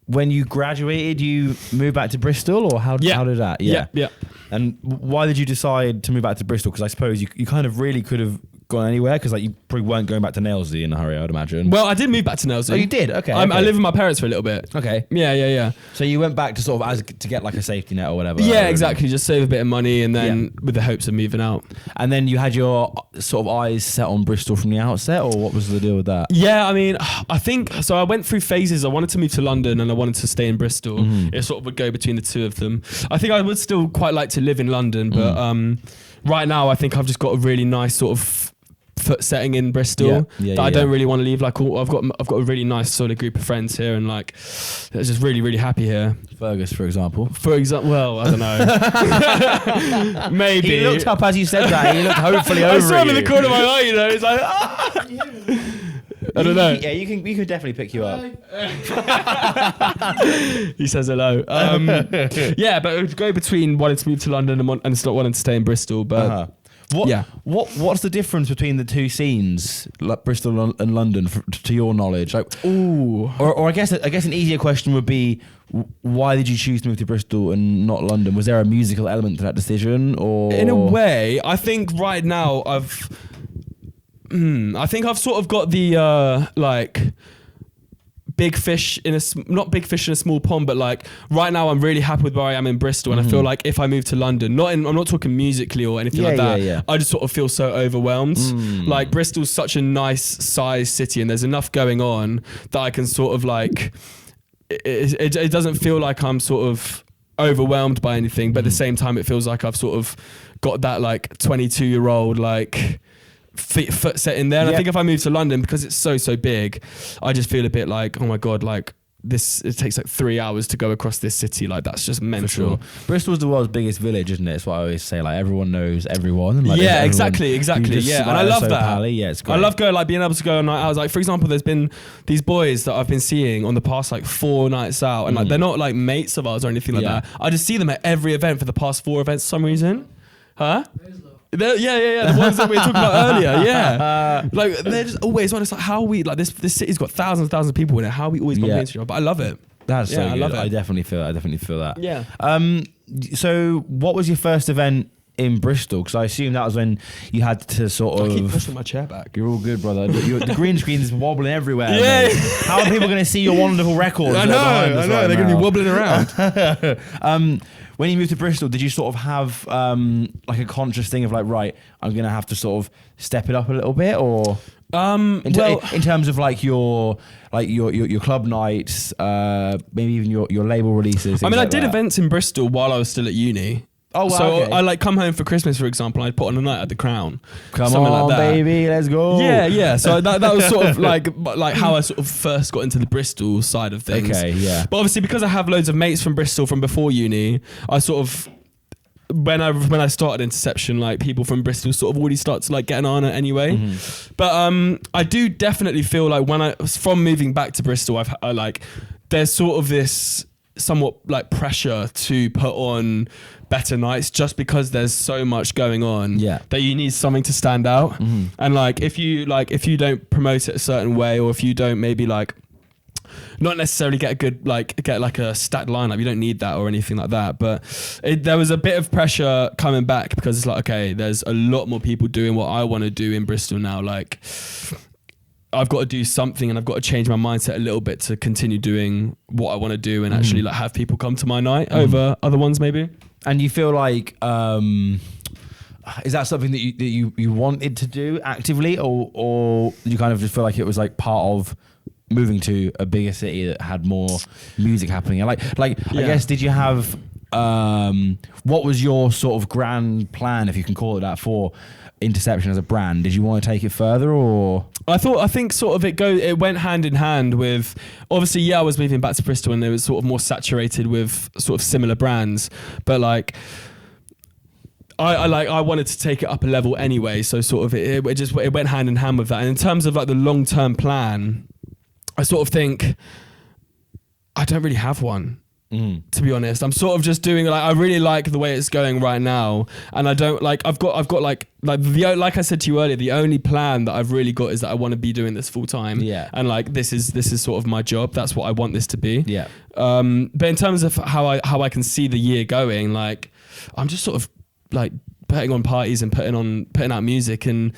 when you graduated, you moved back to Bristol, or how did that? Yeah. And why did you decide to move back to Bristol? Because I suppose you kind of really could have gone anywhere, because like you probably weren't going back to Nailsea in a hurry, I would imagine. Well, I did move back to Nailsea. Oh, you did? Okay. I live with my parents for a little bit. Okay. Yeah. So you went back to sort of to get like a safety net or whatever. Yeah, exactly. Just save a bit of money and then with the hopes of moving out. And then you had your sort of eyes set on Bristol from the outset, or what was the deal with that? Yeah, I mean, I think, so I went through phases. I wanted to move to London and I wanted to stay in Bristol. It sort of would go between the two of them. I think I would still quite like to live in London, but right now I think I've just got a really nice sort of foot setting in Bristol that I don't really want to leave. Like I've got a really nice solid group of friends here, and like they're just really, really happy here. Fergus, for example. Well, I don't know. Maybe. He looked up as you said that. He looked hopefully over. I saw him in the corner of my eye. You know, it's like I don't know. Yeah, you can definitely pick you up. He says hello. Yeah, but it would go between wanting to move to London and not wanting to stay in Bristol. But what's the difference between the two scenes, like Bristol and London, to your knowledge? Like, or I guess an easier question would be, why did you choose to move to Bristol and not London? Was there a musical element to that decision, or in a way, I think right now I've sort of got the like big fish in not big fish in a small pond, but like right now I'm really happy with where I am in Bristol, and I feel like if I move to London, I'm not talking musically or anything like that. I just sort of feel so overwhelmed. Like Bristol's such a nice size city, and there's enough going on that I can sort of like it doesn't feel like I'm sort of overwhelmed by anything, but at the same time it feels like I've sort of got that like 22-year-old like foot set in there. And I think if I move to London, because it's so big, I just feel a bit like, oh my god, like it takes like 3 hours to go across this city. Like that's just mental. Sure. Bristol's the world's biggest village, isn't it? It's what I always say. Like everyone knows everyone. Like, exactly. Yeah, and I love that. Yeah, it's great. I love going, like being able to go on night out. Like for example, there's been these boys that I've been seeing on the past like 4 nights out, and like they're not like mates of ours or anything like that. I just see them at every event for the past 4 events for some reason. Huh? The ones that we were talking about earlier, like they're just always on. It's like how we like this city's got thousands and thousands of people in it. How we always bump into each other, but I love it. That's so good. I love it. I definitely feel that. Yeah. So what was your first event in Bristol? Because I assume that was when you had to sort of. I keep pushing my chair back. You're all good, brother. The green screen is wobbling everywhere. Yeah. How are people going to see your wonderful records? I know. They're going to be wobbling around. When you moved to Bristol, did you sort of have like a conscious thing of like, right, I'm going to have to sort of step it up a little bit, or in terms of like your club nights, maybe even your label releases? I mean, I did that. events in Bristol while I was still at uni. Oh, wow, so okay. I like come home for Christmas, for example, and I'd put on a night at the Crown. Come on, like baby, let's go. Yeah. So that was sort of like how I sort of first got into the Bristol side of things. Okay, yeah. But obviously, because I have loads of mates from Bristol from before uni, I sort of when I started Interception, like people from Bristol sort of already start to like getting on it anyway. But I do definitely feel like from moving back to Bristol, I like there's sort of this somewhat like pressure to put on better nights, just because there's so much going on that you need something to stand out. And like if you don't promote it a certain way, or if you don't maybe like not necessarily get a stacked lineup. You don't need that or anything like that. But there was a bit of pressure coming back because it's like, okay, there's a lot more people doing what I want to do in Bristol now. Like, I've got to do something, and I've got to change my mindset a little bit to continue doing what I want to do, and actually like have people come to my night over other ones maybe. And you feel like, is that something that you wanted to do actively, or you kind of just feel like it was like part of moving to a bigger city that had more music happening? And I guess, did you have what was your sort of grand plan, if you can call it that, for Interception as a brand? Did you want to take it further, or? I think sort of it went hand in hand with, obviously, I was moving back to Bristol and it was sort of more saturated with sort of similar brands, but like I wanted to take it up a level anyway, so sort of it went hand in hand with that. And in terms of like the long-term plan, I sort of think I don't really have one. To be honest, I'm sort of just doing like, I really like the way it's going right now, and I don't like, I've got like I said to you earlier, the only plan that I've really got is that I want to be doing this full time. Yeah. And like this is sort of my job. That's what I want this to be. Yeah. But in terms of how I can see the year going, like I'm just sort of like putting on parties and putting out music, and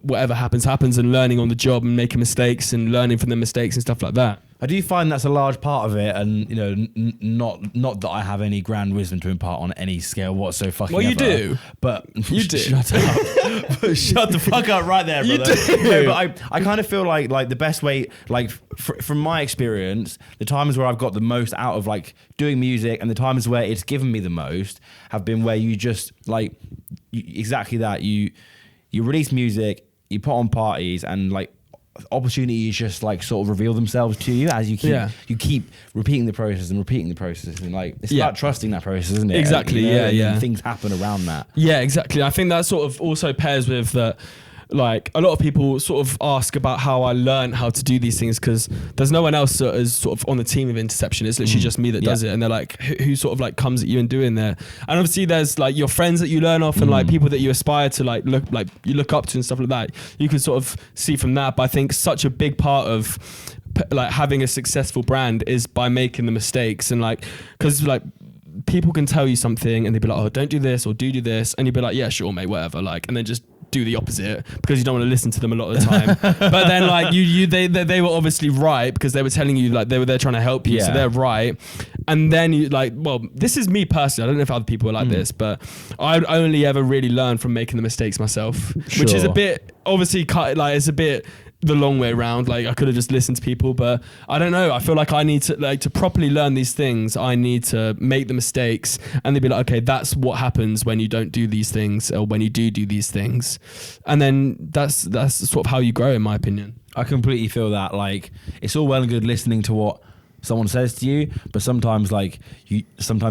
whatever happens, and learning on the job and making mistakes and learning from the mistakes and stuff like that. I do find that's a large part of it, and you know, not that I have any grand wisdom to impart on any scale whatsoever. Well, you ever, do, but you do. Shut up! Shut the fuck up right there, brother. You do. No, but I kind of feel like the best way, like from my experience, the times where I've got the most out of like doing music, and the times where it's given me the most, have been where you just like exactly that. You release music, you put on parties, and like opportunities just like sort of reveal themselves to you as you keep repeating the process, and like it's about trusting that process, isn't it? Exactly. And things happen around that. Yeah, exactly. I think that sort of also pairs with that. Like a lot of people sort of ask about how I learned how to do these things, because there's no one else that is sort of on the team of Interception. It's literally just me that does it. And they're like, who sort of like comes at you and doing there? And obviously there's like your friends that you learn off, and like people that you aspire to you look up to and stuff like that. You can sort of see from that. But I think such a big part of like having a successful brand is by making the mistakes, and like, because like people can tell you something and they'd be like, oh, don't do this or do this, and you'd be like, yeah, sure, mate, whatever, like, and then just do the opposite because you don't want to listen to them a lot of the time. But then like they were obviously right, because they were telling you like they were there trying to help you, so they're right. And then you like, well, this is me personally, I don't know if other people are like this, but I only ever really learn from making the mistakes myself, which is a bit obviously it's a bit the long way around. Like I could have just listened to people, but I don't know, I feel like I need to properly learn these things, I need to make the mistakes, and they'd be like, okay, that's what happens when you don't do these things, or when you do these things, and then that's sort of how you grow, in my opinion. I completely feel that. Like it's all well and good listening to what someone says to you, but sometimes you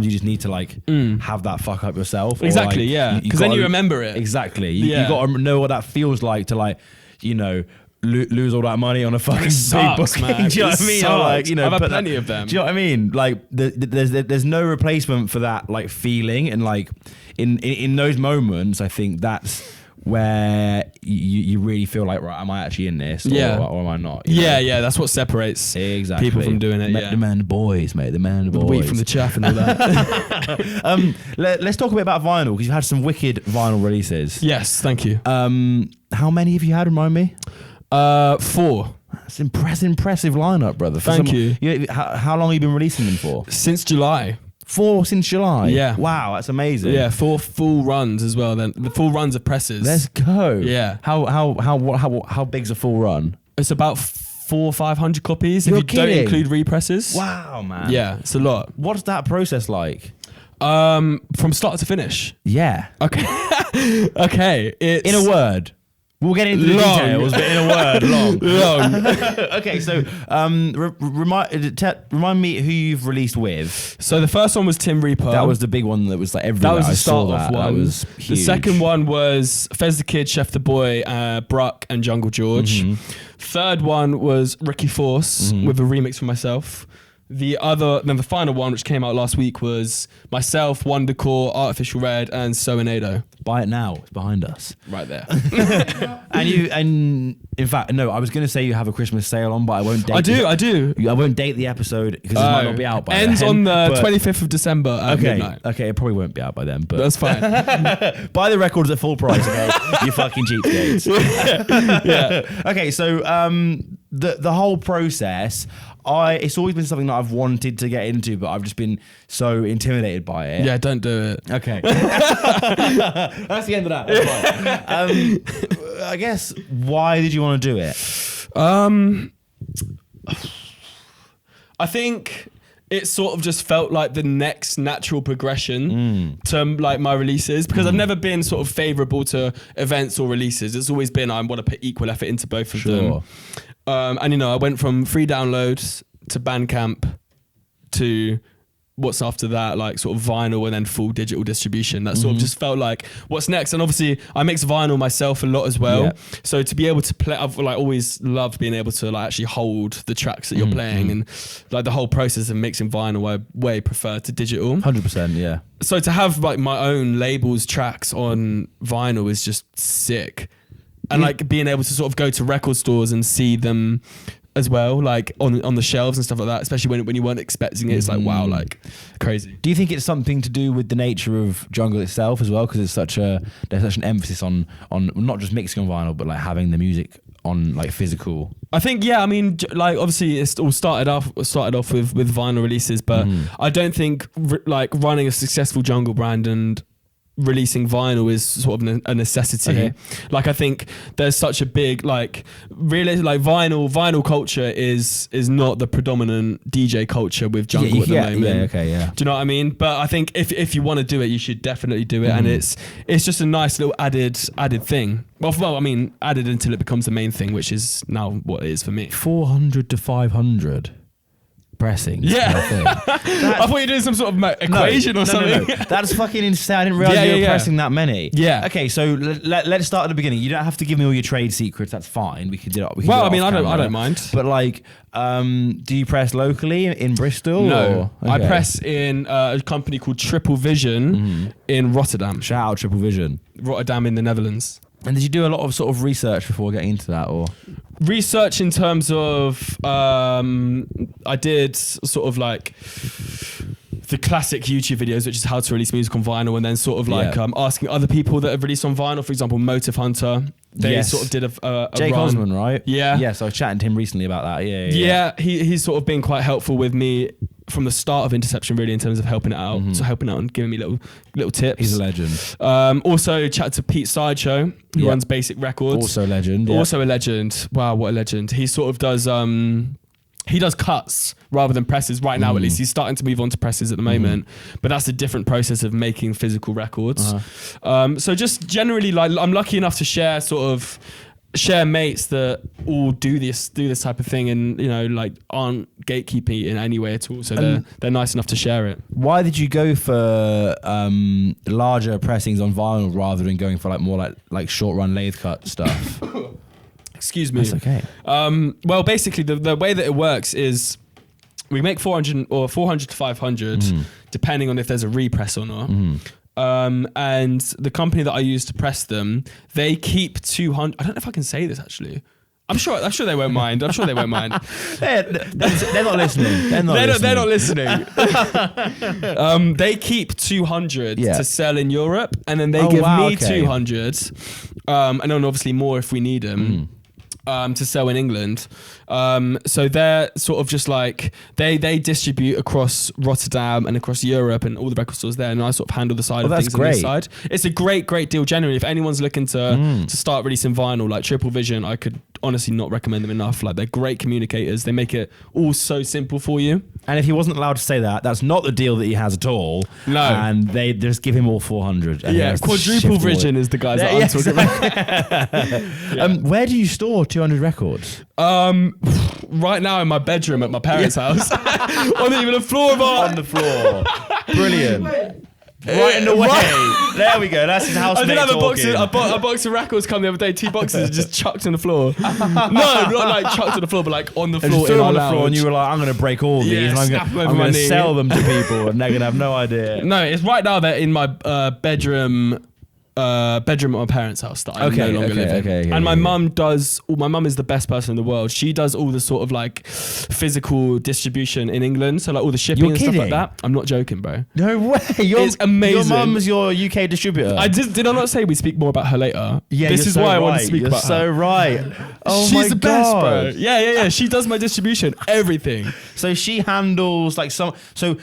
just need to like have that fuck up yourself. Exactly. Because then you remember it. Exactly. You got to know what that feels like to like, you know, lose all that money on a fucking sucks, man. Do you know what I mean? Or like, you know, I've had plenty of them. Do you know what I mean? Like there's no replacement for that like feeling, and like in those moments, I think that's where you really feel like, right, am I actually in this, or am I not? Yeah, that's what separates people from doing it. The man, the boys, mate, the man, the boys. The wheat from the chaff and all that. Let's talk a bit about vinyl, because you've had some wicked vinyl releases. Yes, thank you. How many have you had? Remind me. 4. That's impressive lineup, brother. Thank you. How long have you been releasing them for? Since July. 4 since July? Yeah. Wow, that's amazing. Yeah, 4 full runs as well. Then the full runs of presses. Let's go. Yeah. How big's a full run? It's about 400 or 500 copies You're if you kidding. don't include represses. Wow, man. Yeah, it's a lot. What's that process like? From start to finish. Yeah. Okay. Okay. It's in a word. We'll get into the details, but in a word, long. Okay, so remind me who you've released with. So the first one was Tim Reaper. That was the big one that was like everywhere. That was the start-off one. That was huge. The second one was Fez the Kid, Chef the Boy, Bruck, and Jungle George. Third one was Ricky Force with a remix for myself. Then the final one, which came out last week, was myself, Wondercore, Artificial Red, and Soenado. Buy it now. It's behind us. Right there. and in fact, no, I was going to say you have a Christmas sale on, but I won't date I do. I won't date the episode because it might not be out by Ends then. on the 25th of December at midnight. Okay, it probably won't be out by then, but that's fine. Buy the records at full price, okay? You fucking cheapskates. Yeah. Okay, so the whole process, it's always been something that I've wanted to get into, but I've just been so intimidated by it. Yeah, don't do it. Okay. That's the end of that. That's fine. I guess, why did you want to do it? I think it sort of just felt like the next natural progression to like my releases, because I've never been sort of favourable to events or releases. It's always been I want to put equal effort into both of them. And I went from free downloads to Bandcamp to what's after that, like sort of vinyl and then full digital distribution. That sort of just felt like what's next. And obviously I mix vinyl myself a lot as well. Yeah. So to be able to play, I've like always loved being able to like actually hold the tracks that you're playing, and like the whole process of mixing vinyl I way prefer to digital. 100%, yeah. So to have like my own labels tracks on vinyl is just sick. And like being able to sort of go to record stores and see them as well, like on the shelves and stuff like that, especially when you weren't expecting it. It's like, wow, like crazy. Do you think it's something to do with the nature of jungle itself as well? Because there's such an emphasis on not just mixing on vinyl, but like having the music on like physical. I think, yeah, I mean, like obviously it's all started off with vinyl releases, but I don't think like running a successful jungle brand and releasing vinyl is sort of a necessity. Okay. Like I think there's such a big like really like vinyl culture is not the predominant DJ culture with jungle at the moment. Yeah, okay, yeah. Do you know what I mean? But I think if you want to do it, you should definitely do it, and it's just a nice little added thing. Well, I mean, added until it becomes the main thing, which is now what it is for me. 400 to 500. Pressing. Yeah. I thought you were doing some sort of equation or something. No. That's fucking insane. I didn't realize you were pressing that many. Yeah. Okay, so let's start at the beginning. You don't have to give me all your trade secrets. That's fine. We could do it. Well, I mean, I don't mind. But like, do you press locally in Bristol? No, okay. I press in a company called Triple Vision in Rotterdam. Shout out Triple Vision. Rotterdam in the Netherlands. And did you do a lot of sort of research before getting into that, or? Research in terms of, I did sort of like the classic YouTube videos, which is how to release music on vinyl, and then sort of like asking other people that have released on vinyl. For example, Motive Hunter. They sort of did a Jake run. Osman, right? Yeah. Yeah, so I was chatting to him recently about that. Yeah, he's sort of been quite helpful with me from the start of Interception, really, in terms of helping it out. So helping out and giving me little tips. He's a legend. Also chatted to Pete Sideshow, who runs Basic Records. Also a legend. Also a legend. Wow, what a legend. He sort of does he does cuts rather than presses right now. At least he's starting to move on to presses at the moment, but that's a different process of making physical records. So just generally, like, I'm lucky enough to share mates that all do this type of thing, and like aren't gatekeeping in any way at all. So they're nice enough to share it. Why did you go for larger pressings on vinyl rather than going for like more like short run lathe cut stuff? Excuse me. That's okay. Well, basically the way that it works is we make 400 to 500 depending on if there's a repress or not. And the company that I use to press them, they keep 200. I don't know if I can say this actually. I'm sure they won't mind. They're not listening. They're not listening. They keep 200 to sell in Europe, and then they give me 200, and then obviously more if we need them. To sell in England. So they're sort of just like they distribute across Rotterdam and across Europe and all the record stores there, and I sort of handle the side of things on this side. It's a great deal generally. If anyone's looking to start releasing vinyl, like Triple Vision, I could honestly not recommend them enough. Like, they're great communicators. They make it all so simple for you. And if he wasn't allowed to say that, that's not the deal that he has at all. No. And they just give him all 400. Yeah, Quadruple Vision is the guys that I'm talking about. Where do you store 200 records? Right now in my bedroom at my parents' house. On even the floor of our... On the floor. Brilliant. Right in the way. There we go. That's his housemate I did have a box. talking. I bought a box of records come the other day. 2 boxes just chucked on the floor. No, not like chucked on the floor, but like on the And floor just in threw our on the floor, and lounge. you were like, "I'm going to break all these, Yeah, and snap them over I'm my going to knee." sell them to people, and they're going to have no idea." No, it's right now. They're in my bedroom at my parents' house that I no longer live in. And my mum does. My mum is the best person in the world. She does all the sort of like physical distribution in England, so like all the shipping You're and stuff kidding? like that. I'm not joking, bro. No way. It's amazing. Your mum's your UK distributor. Did I not say we speak more about her later? Yeah, this you're is so why I want right. to speak You're about so her. right. Oh She's my the best, God. bro. Yeah. She does my distribution, everything. So she handles like some. So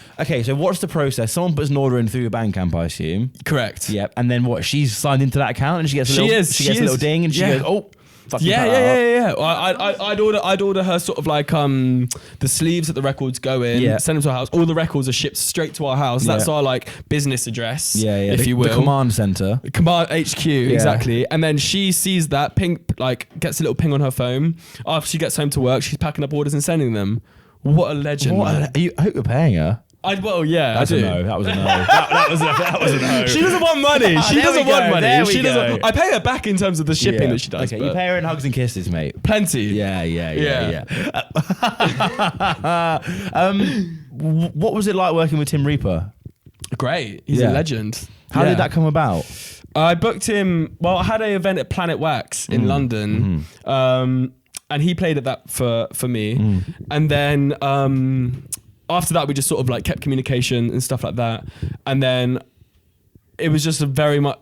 what's the process? Someone puts an order in through your Bandcamp, I assume. Correct. Yep. And then what? She's signed into that account, and she gets a little ding, and she goes, "Oh, fucking cut Yeah. I'd order her sort of like the sleeves that the records go in. Yeah. Send them to our house. All the records are shipped straight to our house. That's Yeah. our like business address. If you will. The command center. Command HQ, exactly. And then she sees that ping, like gets a little ping on her phone. After she gets home to work, she's packing up orders and sending them. What a legend! Man. I hope you're paying her. That's a no. That was a no. that was a no. She doesn't want money. She There doesn't we want go, money. there we She doesn't. go. I pay her back in terms of the shipping that she does. Okay, you pay her in hugs and kisses, mate. Plenty. Yeah. What was it like working with Tim Reaper? Great. He's a legend. How did that come about? I booked him. Well, I had an event at Planet Wax in London, and he played at that for me. And then after that, we just sort of like kept communication and stuff like that. And then it was just a very much.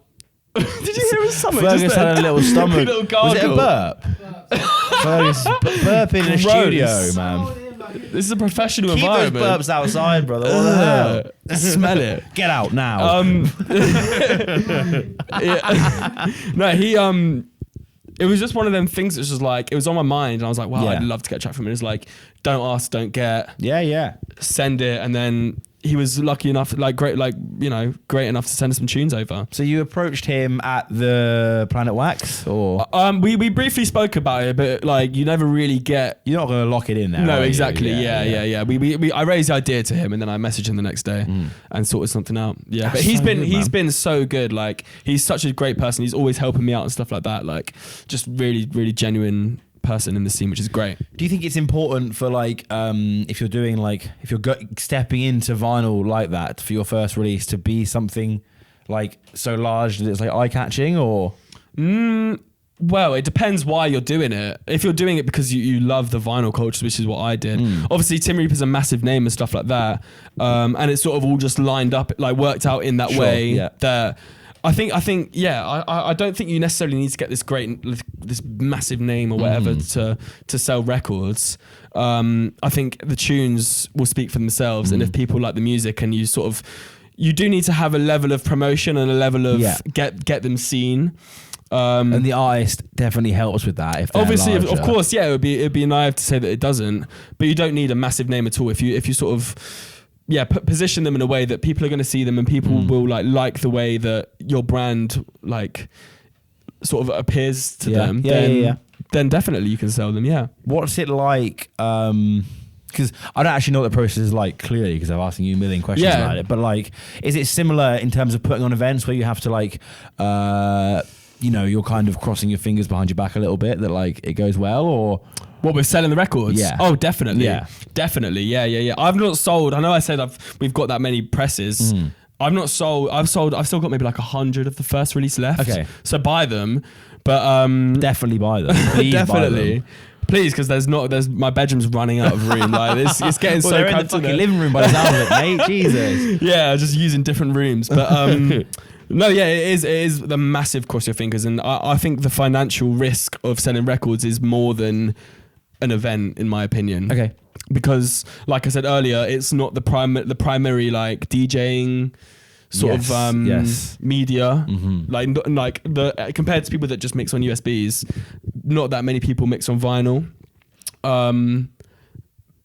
Did you hear his stomach? Fergus had a little stomach. little Was it a burp? Fergus burping in a studio, man. This is a professional Keep environment. those burps outside, brother. What the hell? Smell it. Get out now. No, he it was just one of them things that's just like, it was on my mind and I was like, wow, I'd love to get a track from him. It's like, don't ask, don't get. Yeah. Send it. And then he was lucky enough, great enough to send us some tunes over. So you approached him at the Planet Wax, or we briefly spoke about it, but like you never really get. You're not going to lock it in there. No, are you? exactly. Yeah. I raised the idea to him, and then I messaged him the next day and sorted something out. Yeah, That's but so good, been so good. Like he's such a great person. He's always helping me out and stuff like that. Like just really, really genuine person in the scene, which is great. Do you think it's important for like if you're doing stepping into vinyl like that for your first release to be something like so large that it's like eye-catching, or well, it depends why you're doing it. If you're doing it because you love the vinyl culture, which is what I did. Obviously Tim Reaper's a massive name and stuff like that, and it's sort of all just lined up, like worked out in that way that I think I don't think you necessarily need to get this massive name or whatever to sell records. I think the tunes will speak for themselves, and if people like the music, and you do need to have a level of promotion and a level of get them seen. And the artist definitely helps with that. If obviously, larger. of course, it'd be naive to say that it doesn't. But you don't need a massive name at all if you sort of position them in a way that people are going to see them, and people will like the way that your brand like sort of appears to them. Then definitely you can sell them. Yeah. What's it like? Because I don't actually know what the process is like clearly, because I'm asking you a million questions about it. But like, is it similar in terms of putting on events where you have to like, you're kind of crossing your fingers behind your back a little bit that like it goes well, or? What, we're selling the records? Yeah. Oh, definitely. Yeah. Definitely. Yeah. I've not sold. I know I said we've got that many presses. I've not sold. I've still got maybe like 100 of the first release left. Okay. So buy them, but definitely buy them. Please definitely. buy them. Please, because my bedroom's running out of room. Like it's getting so they're in the cramped fucking living room by the sound of it, mate. Jesus. Yeah, just using different rooms, but. No, yeah, it is the massive cross your fingers, and I think the financial risk of selling records is more than an event, in my opinion. Okay. Because, like I said earlier, it's not the primary like DJing sort of media. Like compared to people that just mix on USBs, not that many people mix on vinyl.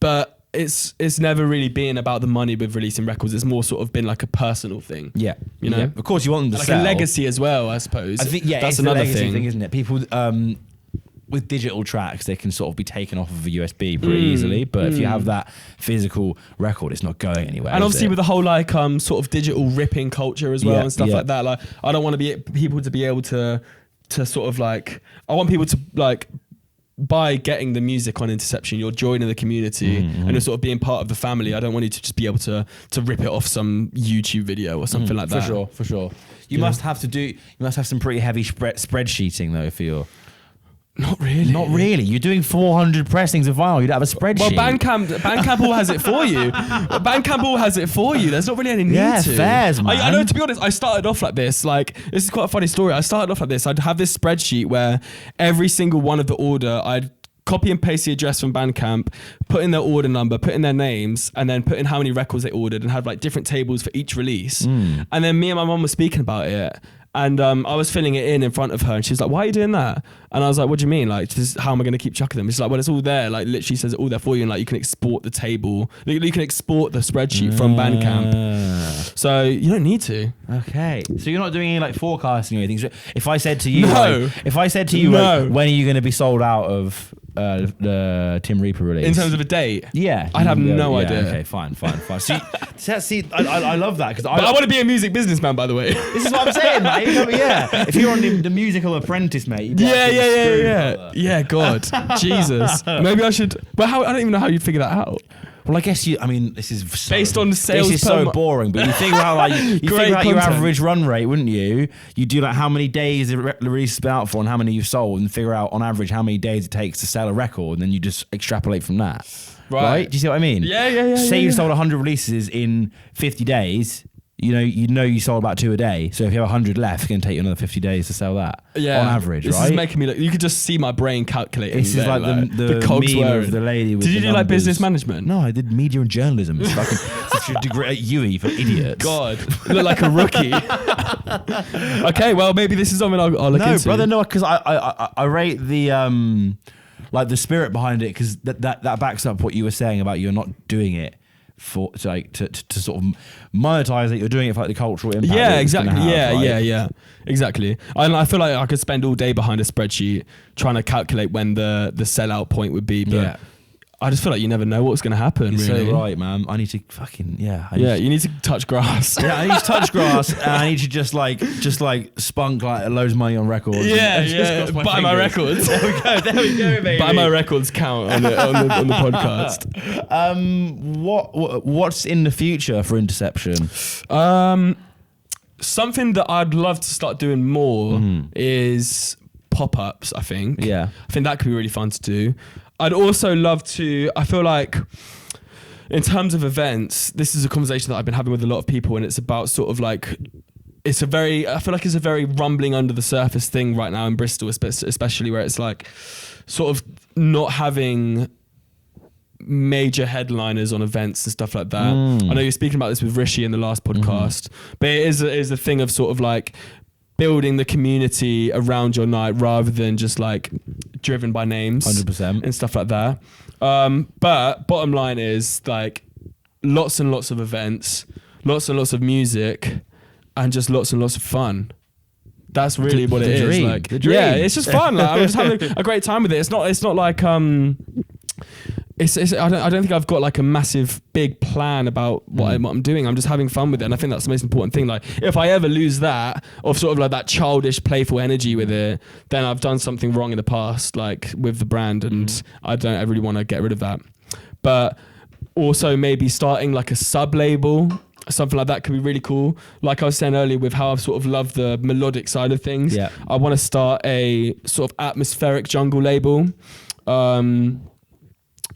But it's never really been about the money with releasing records. It's more sort of been like a personal thing. Yeah, you know. Of course, you want them to like sell. a legacy as well, I suppose. I think that's it's another the legacy thing, isn't it? People, with digital tracks, they can sort of be taken off of a USB pretty easily. But if you have that physical record, it's not going anywhere. And obviously with the whole like sort of digital ripping culture as well and stuff like that. Like I don't want people to be able to sort of like, I want people to like, by getting the music on Interception, you're joining the community and you're sort of being part of the family. I don't want you to just be able to rip it off some YouTube video or something like that. For sure. You must have some pretty heavy spreadsheeting though for your... Not really. You're doing 400 pressings of vinyl. You'd have a spreadsheet. Well, Bandcamp all has it for you. Bandcamp all has it for you. There's not really any need to. Fairs, man. I know, to be honest, I started off like this. Like, this is quite a funny story. I started off like this. I'd have this spreadsheet where every single one of the order, I'd copy and paste the address from Bandcamp, put in their order number, put in their names, and then put in how many records they ordered and have like different tables for each release. And then me and my mum were speaking about it. And I was filling it in front of her, and she was like, "Why are you doing that?" And I was like, "What do you mean? Like, how am I going to keep chucking them?" She's like, "Well, it's all there. Like, literally says it all there for you, and like you can export the table, you can export the spreadsheet from Bandcamp, so you don't need to." Okay, so you're not doing any like forecasting or anything. So if I said to you, No. like, when are you going to be sold out of the Tim Reaper release in terms of a date? Yeah, I'd have no idea. Okay, fine. See, I love that because I want to be a music businessman, by the way. This is what I'm saying, mate. Yeah, if you're on the musical apprentice, mate. Yeah. God, Jesus. Maybe I should. But I don't even know how you'd figure that out. Well, I guess this is based on sales. This is so boring, but you figure out like you figure out your average run rate, wouldn't you? You do like how many days the release has been out for and how many you've sold, and figure out on average how many days it takes to sell a record, and then you just extrapolate from that. Right? Do you see what I mean? Yeah. Say you sold 100 releases in 50 days. You know you sold about 2 a day. So if you have 100 left, it's going to take you another 50 days to sell that. Yeah, on average, this right? This is making me look. You could just see my brain calculating. This is like the cogs meme of the lady with Did you the do like numbers. business management? No, I did media and journalism. It's fucking such a degree at UE for idiots. God, you look like a rookie. Okay, well maybe this is something I'll look into. No, brother, no, because I rate the like the spirit behind it, because that backs up what you were saying about you're not doing it to sort of monetize it. You're doing it for like the cultural impact. Yeah, exactly. Have, Yeah, exactly. I feel like I could spend all day behind a spreadsheet trying to calculate when the sellout point would be, but I just feel like you never know what's going to happen. You're really. so right, man. I need to fucking you need to touch grass. Yeah, I need to touch grass, and I need to just like spunk like loads of money on records. Yeah. Buy my records. There we go, baby. Buy my records count on the podcast. What's in the future for Interception? Something that I'd love to start doing more is pop-ups. I think that could be really fun to do. I'd also love to, I feel like in terms of events, this is a conversation that I've been having with a lot of people, and it's about sort of like, I feel like it's a very rumbling under the surface thing right now in Bristol, especially where it's like sort of not having major headliners on events and stuff like that. I know you're speaking about this with Rishi in the last podcast, but it is a thing of sort of like building the community around your night rather than just like driven by names 100% and stuff like that. But bottom line is like lots and lots of events, lots and lots of music, and just lots and lots of fun. That's really what it is. Like, yeah, it's just fun. Like, I'm just having a great time with it. It's not like I don't think I've got like a massive big plan about what I'm doing. I'm just having fun with it, and I think that's the most important thing. Like, if I ever lose that, or sort of like that childish, playful energy with it, then I've done something wrong in the past, like with the brand, and I really want to get rid of that. But also maybe starting like a sub label, something like that could be really cool. Like I was saying earlier, with how I've sort of loved the melodic side of things, I want to start a sort of atmospheric jungle label.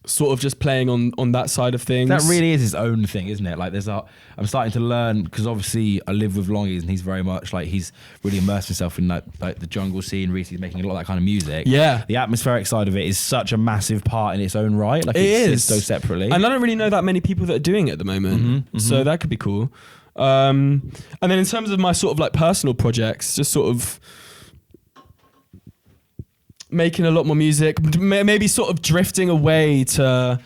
Sort of just playing on that side of things. That really is his own thing, isn't it? Like I'm starting to learn, because obviously I live with Longies, and he's very much like, he's really immersed himself in like the jungle scene. Recently, he's making a lot of that kind of music. Yeah, the atmospheric side of it is such a massive part in its own right. Like, it is so separately, and I don't really know that many people that are doing it at the moment. So that could be cool. And then in terms of my sort of like personal projects, just sort of making a lot more music, maybe sort of drifting away to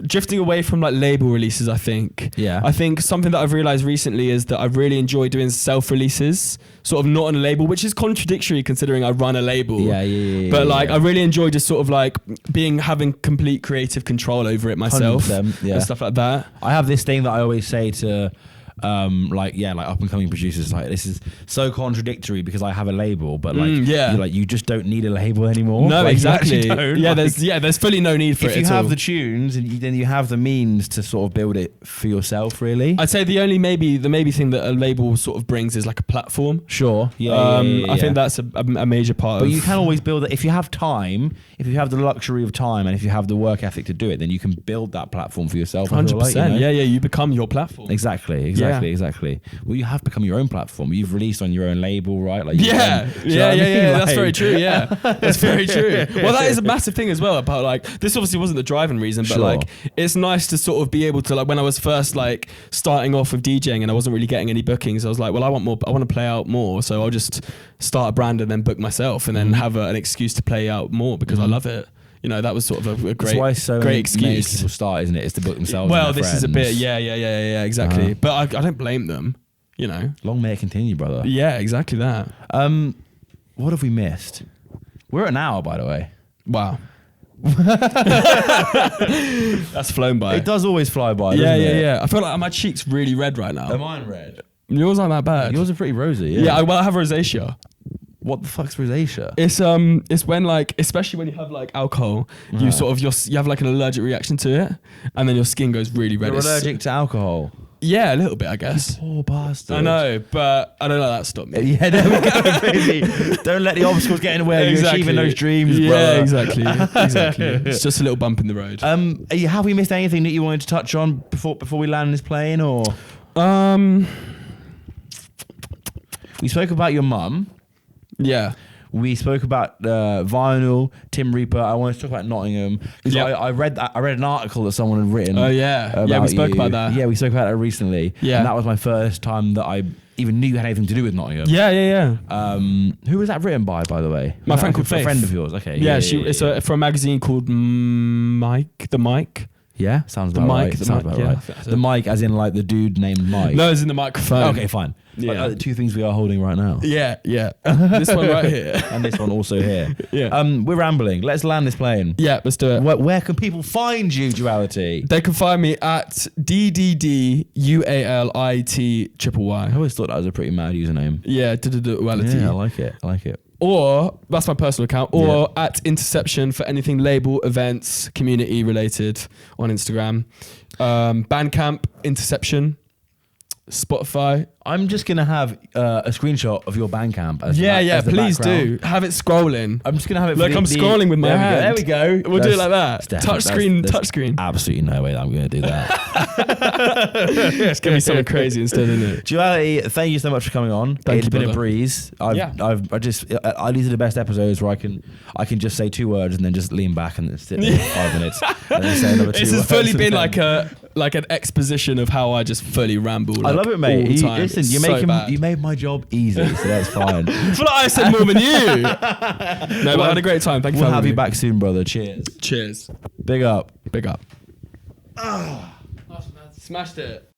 drifting away from like label releases, I think. Yeah. I think something that I've realized recently is that I really enjoy doing self-releases, sort of not on a label, which is contradictory considering I run a label. Yeah. But like, I really enjoy just sort of like having complete creative control over it myself 100%, yeah. and stuff like that. I have this thing that I always say to like up and coming producers, like, this is so contradictory because I have a label, but like you just don't need a label anymore. No, like, exactly. You don't. Yeah, Like, there's fully no need for it. if you at have all. the tunes, and then you have the means to sort of build it for yourself, really. I'd say the maybe thing that a label sort of brings is like a platform. Sure. I think that's a major part. But you can always build it if you have time, if you have the luxury of time, and if you have the work ethic to do it. Then you can build that platform for yourself. 100%. Yeah. You become your platform. Exactly. Well, you have become your own platform. You've released on your own label, right? Like Yeah. That's very true. Yeah, that's very true. Well, that is a massive thing as well about like, this obviously wasn't the driving reason, but like, it's nice to sort of be able to, like, when I was first like starting off with DJing and I wasn't really getting any bookings, I was like, well, I want to play out more, so I'll just start a brand and then book myself and then have an excuse to play out more because I love it. You know, that was sort of a great, great excuse. Many people start, isn't it? Is to book themselves. Well, and their this is a friends. bit, yeah, exactly. But I don't blame them. You know, Long may it continue, brother. Yeah, exactly that. What have we missed? We're at an hour, by the way. Wow. That's flown by. It does always fly by. Yeah. I feel like my cheek's really red right now. Are mine red? Yours aren't that bad. Yours are pretty rosy. Yeah, I have rosacea. What the fuck's rosacea? It's when like, especially when you have like alcohol, you have like an allergic reaction to it, and then your skin goes really red. You're allergic to alcohol. Yeah, a little bit, I guess. Poor bastard. I know, but I don't let that stop me. Yeah, there we go, baby. Don't let the obstacles get in the way of you achieving those dreams, yeah, brother. Exactly. It's just a little bump in the road. Have we missed anything that you wanted to touch on before we land this plane, or? We spoke about your mum. Yeah. We spoke about vinyl, Tim Reaper. I wanted to talk about Nottingham because I read an article that someone had written. Oh yeah, we spoke about that. Yeah, we spoke about it recently. Yeah, and that was my first time that I even knew you had anything to do with Nottingham. Yeah. Who was that written by the way? My friend called Faith. A friend of yours. Okay. Yeah, it's for a magazine called Mike. The Mike. Yeah, sounds about right. Sounds about right. The mic, as in like the dude named Mike. No, as in the microphone. Okay, fine. Yeah. Like the two things we are holding right now. Yeah. This one right here. And this one also here. Yeah. We're rambling. Let's land this plane. Yeah, let's do it. Where can people find you, Duality? They can find me at DDDUALITYY. I always thought that was a pretty mad username. Yeah, Duality. Yeah, I like it. Or, that's my personal account, or at Interception for anything label, events, community related on Instagram. Bandcamp, Interception, Spotify. I'm just going to have a screenshot of your Bandcamp. As the please background. do. Have it scrolling. I'm just going to have it. Look, I'm scrolling with my hand. There we go. We'll do it like that. Touch screen. Absolutely no way that I'm going to do that. It's going to be something crazy instead, isn't it? Duality, thank you so much for coming on. It's been a breeze. These are the best episodes where I can just say 2 words and then just lean back and sit there for 5 minutes. And then say another 2 words. This has fully been like an exposition of how I just fully ramble. I love it, mate. All the time. You made my job easy, so that's fine. I feel like I said more than you. No, but I had a great time. Thank you for having me. We'll have you back soon, brother. Cheers. Cheers. Big up. Big up. Smashed it.